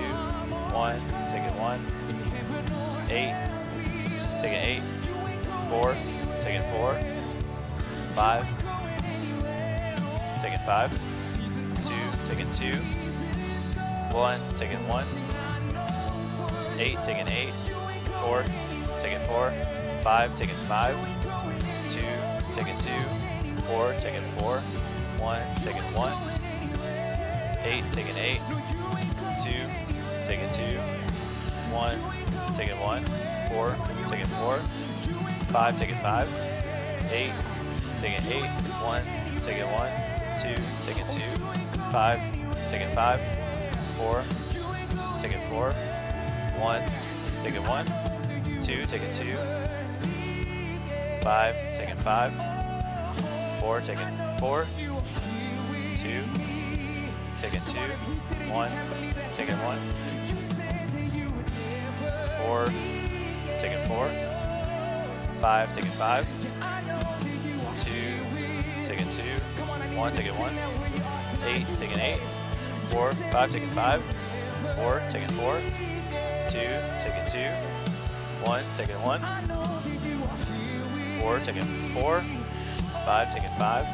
1, taking 1. 8, taking 8. 4, taking 4. 5, taking 5. 2, taking 2. 1, taking 1. 8, taking 8. 4, taking 4. 5, taking 5. 2, taking 2. 4, taking 4. 1, taking 1. 8, taking 8. 2, taking 2. 1, taking 1. 4, taking 4. 5, taking 5. 8, taking 8. 1, taking 1. 2, taking 2. 5, taking 5. 4, taking 4. 1, taking 1. 2, taking 2. 5, taking 5. 4, taking 4. 2, taking 2. 1, taking 1. 4, taking 4. 5, taking 5. 2, taking 2. 1, taking 1. 8, taking 8. 4, 5, taking 5. 4, taking 4. 2, taking 2. 1, taking 1. 4, taking 4. 5, taking 5.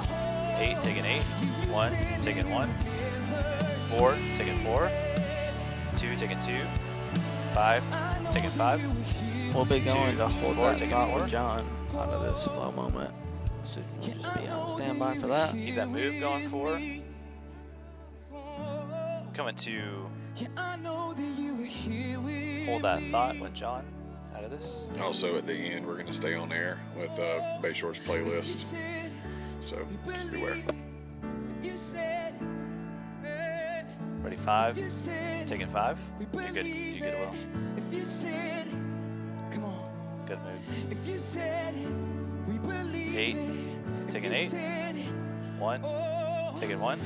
8, taking 8. 1, taking 1. 4, taking 4. 2, taking 2. 5, taking 5. We'll be going to hold 4, that taking thought 4. with John out of this flow moment. So we'll just be on standby for that. Keep that move going 4. Coming to hold that thought with John out of this. Also, at the end, we're going to stay on air with Bay Shores playlist. So just beware. Ready? 5. Taking 5. You good? You good, Will? Good move. 8. Taking 8. 1. Taking 1.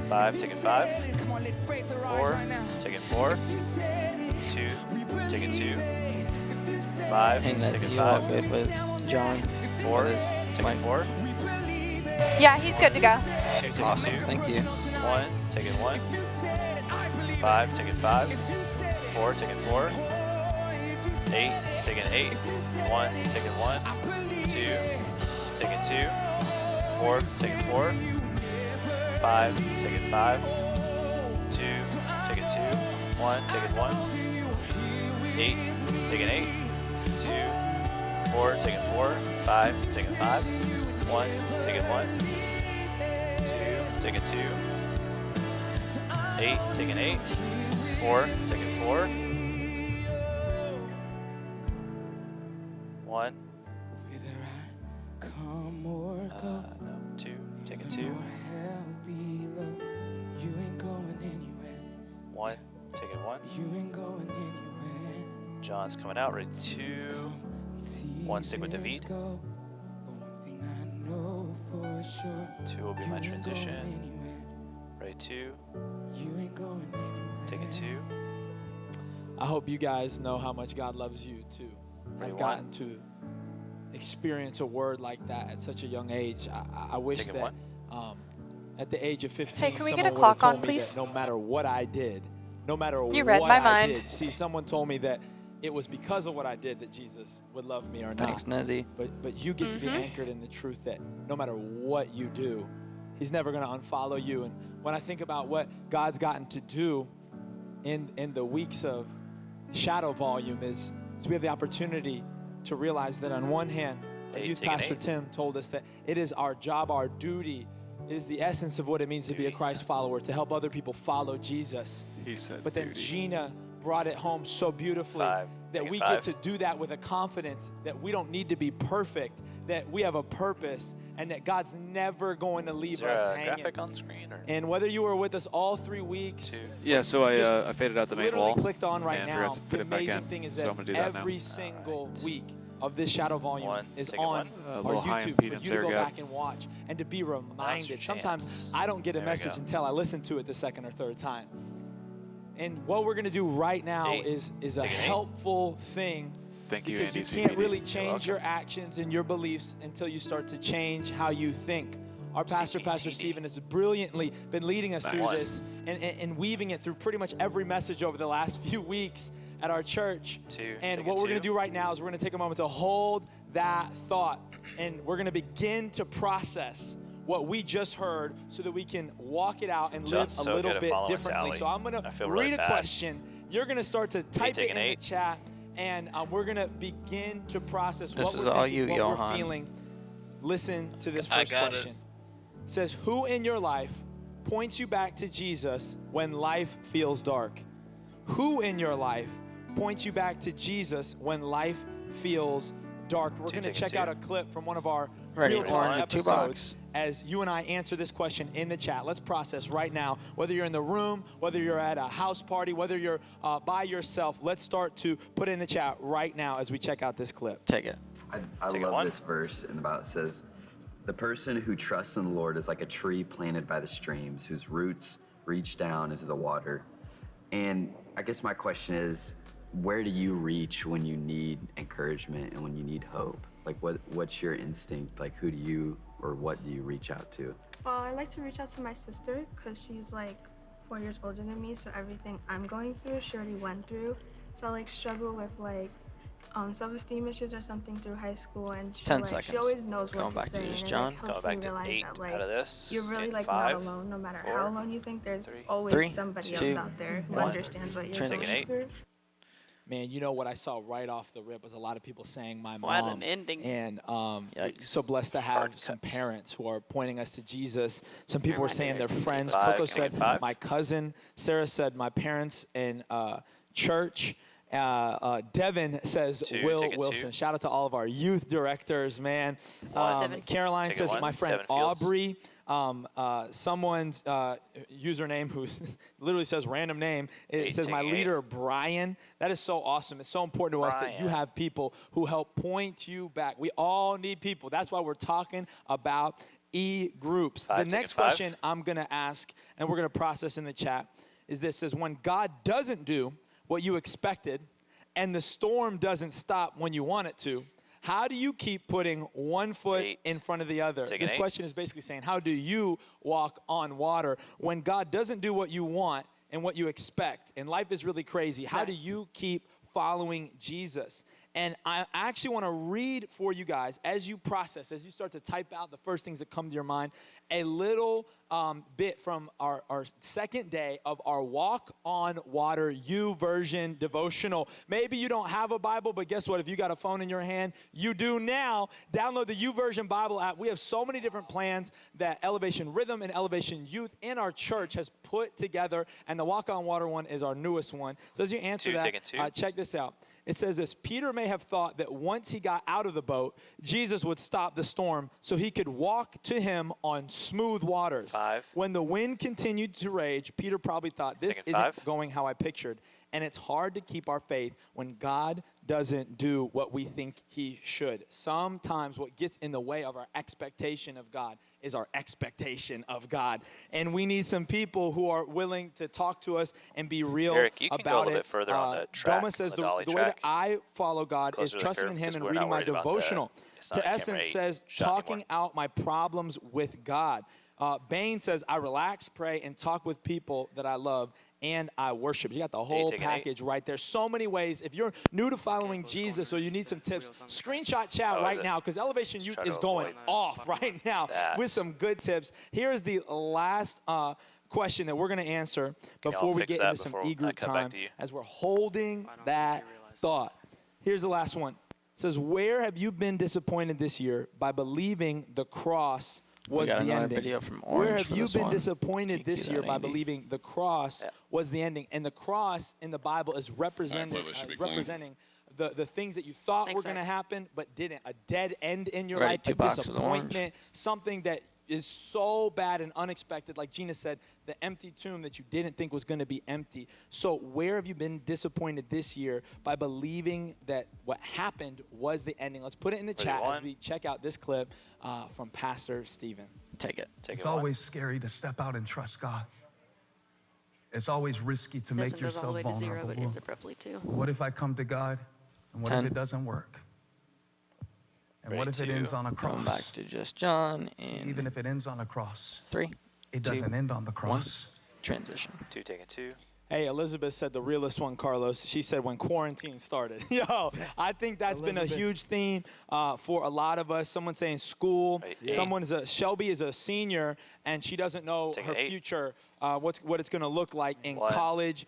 5. Taking 5. 4. Taking 4. 2. Taking 2. 5. Hang that to Taking you all 5. good with John. 4. Is Taking 4. Yeah, he's good to go. 2, taking Awesome, 2. thank you. 1, taking 1. 5, taking 5. 4, taking 4. 8, taking 8. 1, taking 1. 2, taking 2. 4, taking 4. 5, taking 5. 2, taking 2. 1, taking 1. 8, taking 8. 2, 4, taking 4. 5, taking 5. 1, taking 1. 2, taking 2. 8, taking 8. 4, taking 4. 1. No, 2, taking 2. 1, taking 1. John's coming out, ready 2. 1, stick with David. 2 will be my transition. Ready 2. Taking 2. I hope you guys know how much God loves you too. Ready, I've gotten to experience a word like that at such a young age. I wish Taking that at the age of 15, Hey, can we get someone a would've clock told on, me please? that no matter what I did, no matter You what read my I mind. did. See, someone told me that it was because of what I did that Jesus would love me or not. Thanks, Nezzy. But you get to be anchored in the truth that no matter what you do, He's never going to unfollow you. And when I think about what God's gotten to do in the weeks of shadow volume is we have the opportunity to realize that on one hand, our 8, youth take an pastor 8. Tim told us that it is our job, our duty, it is the essence of what it means to be a Christ follower, to help other people follow Jesus. He said But then duty. Gina brought it home so beautifully 5, that take we it 5. get to do that with a confidence that we don't need to be perfect, that we have a purpose, and that God's never going to leave Is there us a hanging. graphic on screen? Or? And whether you were with us all 3 weeks, Yeah, so just I faded out the main literally wall. clicked on right and now, forgot to the put it back amazing in. thing is So that I'm gonna do that now. every single week of this shadow volume 1, is take it on 1. our little high YouTube for you impedance to there, go Gab. back and watch and to be reminded. your Sometimes chance. I don't get a There we message go. until I listen to it the second or third time. And what we're going to do right now 8, is a take an 8. helpful thing. Thank you, Because Andy you can't CPD. really change your actions and your beliefs until you start to change how you think. Our pastor, Pastor Stephen, has brilliantly been leading us through Nice. this and weaving it through pretty much every message over the last few weeks at our church. 2, And take what it we're going 2. to do right now is we're going to take a moment to hold that thought. And we're going to begin to process what we just heard so that we can walk it out and live Just a so little good at bit following differently. Tally. So I'm going I to feel read really a bad. question. You're going to start to type it take in an the 8. chat. And we're going to begin to process This what is we're all thinking, you, what Johan. we're feeling. Listen to this I first got it. question. It says, who in your life points you back to Jesus when life feels dark? Who in your life points you back to Jesus when life feels dark? We're 2, going to take it check 2. out a clip from one of our Ready, Real Talk orange and 2 episodes box. as you and I answer this question in the chat. Let's process right now, whether you're in the room, whether you're at a house party, whether you're by yourself. Let's start to put it in the chat right now as we check out this clip. Take it. I Take it love 1. this verse in the Bible. It says, the person who trusts in the Lord is like a tree planted by the streams, whose roots reach down into the water. And I guess my question is, where do you reach when you need encouragement and when you need hope? Like, what's your instinct? Like, who do you or what do you reach out to? Well, I like to reach out to my sister because she's like 4 years older than me, so everything I'm going through, she already went through. So I like struggle with like self-esteem issues or something through high school, and she 10 like seconds. she always knows Going what back to to say, this, and John. it like, helps Going me back to realize 8 that like out of this. you're really and like 5, not alone. No matter 4, how alone you think, there's 3, always 3, somebody 2, else out there who 1. understands what you're Transition. going Take an through. Man, you know what I saw right off the rip was a lot of people saying my What mom. an ending. And Yikes. so blessed to have Hard some cut. parents who are pointing us to Jesus. Some people were saying their friends. 5, Coco take it said 5. my cousin. Sarah said my parents in church. Devin says 2, Will take it 2. Wilson. Shout out to all of our youth directors, man. Devin. Caroline Take it says 1, my friend 7 Fields. Aubrey. Someone's username who literally says random name. It 8, says my taking 8. leader Brian. That is so awesome. It's so important to us that you Brian. have people who help point you back. We all need people. That's why we're talking about e-groups. 5, The take next it 5. question I'm going to ask, and we're going to process in the chat, is this: says when God doesn't do what you expected, and the storm doesn't stop when you want it to, how do you keep putting one foot 8. in front of the other? Take an This 8. question is basically saying, how do you walk on water when God doesn't do what you want and what you expect, and life is really crazy? How do you keep following Jesus? And I actually want to read for you guys as you process, as you start to type out the first things that come to your mind, a little bit from our second day of our Walk on Water YouVersion devotional. Maybe you don't have a Bible, but guess what? If you got a phone in your hand, you do now. Download the YouVersion Bible app. We have so many different plans that Elevation Rhythm and Elevation Youth in our church has put together, and the Walk on Water one is our newest one. So as you answer 2, that, taking 2. check this out. It says this: Peter may have thought that once he got out of the boat, Jesus would stop the storm so he could walk to him on smooth waters. 5. When the wind continued to rage, Peter probably thought, this Taking isn't 5. going how I pictured. And it's hard to keep our faith when God doesn't do what we think he should. Sometimes what gets in the way of our expectation of God is our expectation of God. And we need some people who are willing to talk to us and be real Eric, you can about go a little it. bit further on the track, Doma says on the the dolly way that track. I follow God Closer is to the trusting curve, in him because and we're reading not my worried about the- devotional. it's not To a camera Essence 8 says shot talking anymore. out my problems with God. Bain says I relax, pray, and talk with people that I love, and I worship. You got the whole take an 8. package right there. So many ways. If you're new to following Jesus or you need some tips, screenshot chat Oh, is right it? now, because Elevation Youth try is to going avoid off right now that. with some good tips. Here's the last question that we're going to answer Can y'all before we fix get that into some before I e-group come back time to you? as we're holding that thought. Here's the last one. It says, where have you been disappointed this year by believing the cross was got the another ending? video from Where Orange have for you this been one. disappointed this that, year by Andy. believing the cross was the ending? And the cross in the Bible is representing the things that you thought were going to happen but didn't. A dead end in your Ready, life, 2 a boxes of orange. disappointment, something that is so bad and unexpected. Like Gina said, the empty tomb that you didn't think was going to be empty. So where have you been disappointed this year by believing that what happened was the ending? Let's put it in the chat as we check out this clip from Pastor Stephen. Take it. It's always scary to step out and trust God. It's always risky to make Doesn't goes all the yourself way to 0, vulnerable. but ends abruptly too. What if I come to God, and what 10. if it doesn't work? And what if it ends on a cross? Going back to just John See, and even if it ends on a cross, 3. it 2, doesn't end on the cross. 1. Transition. 2 taking 2. Hey, Elizabeth said the realest one, Carlos. She said when quarantine started. Yo, I think that's been a huge theme for a lot of us. Someone saying school. Shelby is a senior, and she doesn't know her future, what it's going to look like in college.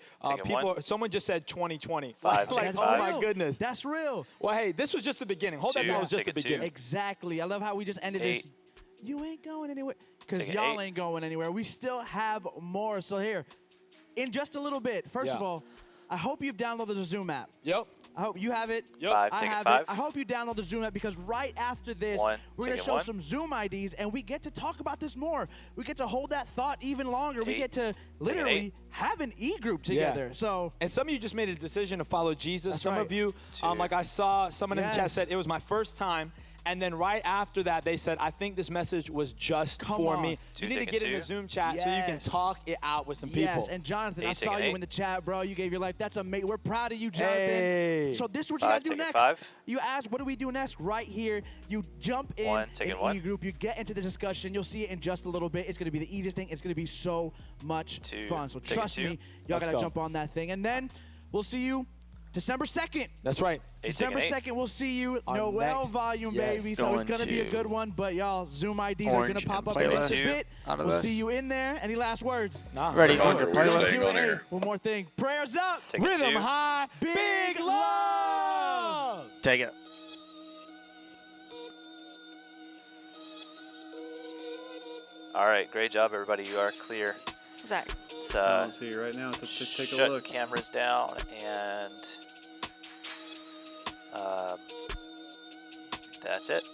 Someone just said 2020. 5, like, oh my goodness. That's real. Well, hey, this was just the beginning. Hold that, that was just the beginning. Exactly. I love how we just ended this. You ain't going anywhere. Because y'all ain't going anywhere. We still have more. So here, in just a little bit, first of all, I hope you've downloaded the Zoom app. Yep. I hope you have it. Yep. I have it. I hope you download the Zoom app because right after this, we're going to show some Zoom IDs and we get to talk about this more. We get to hold that thought even longer. We get to literally have an e-group together. So, and some of you just made a decision to follow Jesus. That's Some right. of you, like I saw someone in the chat said, it was my first time. And then right after that, they said, I think this message was just for me. You need to get in the Zoom chat so you can talk it out with some people. Yes, and Jonathan, I saw you in the chat, bro. You gave your life. That's amazing. We're proud of you, Jonathan. Hey. So this is what you got to do next. You ask, what do we do next? Right here, you jump in an e-group. You get into this discussion. You'll see it in just a little bit. It's going to be the easiest thing. It's going to be so much fun. So trust me, y'all got to jump on that thing. And then we'll see you December 2nd. That's right. December 2nd, we'll see you. Our Noel next- volume, yes. baby. So it's going to be a good one. But y'all, Zoom IDs are going to pop up in just a bit. We'll see you in there. Any last words? Ready, orange or playlist. Let's do it. Hey, one more thing. Prayers up. Rhythm high. Big love. Take it. All right, great job, everybody. You are clear. Zach. I'll see you right now. Take a Shut look. cameras down and that's it.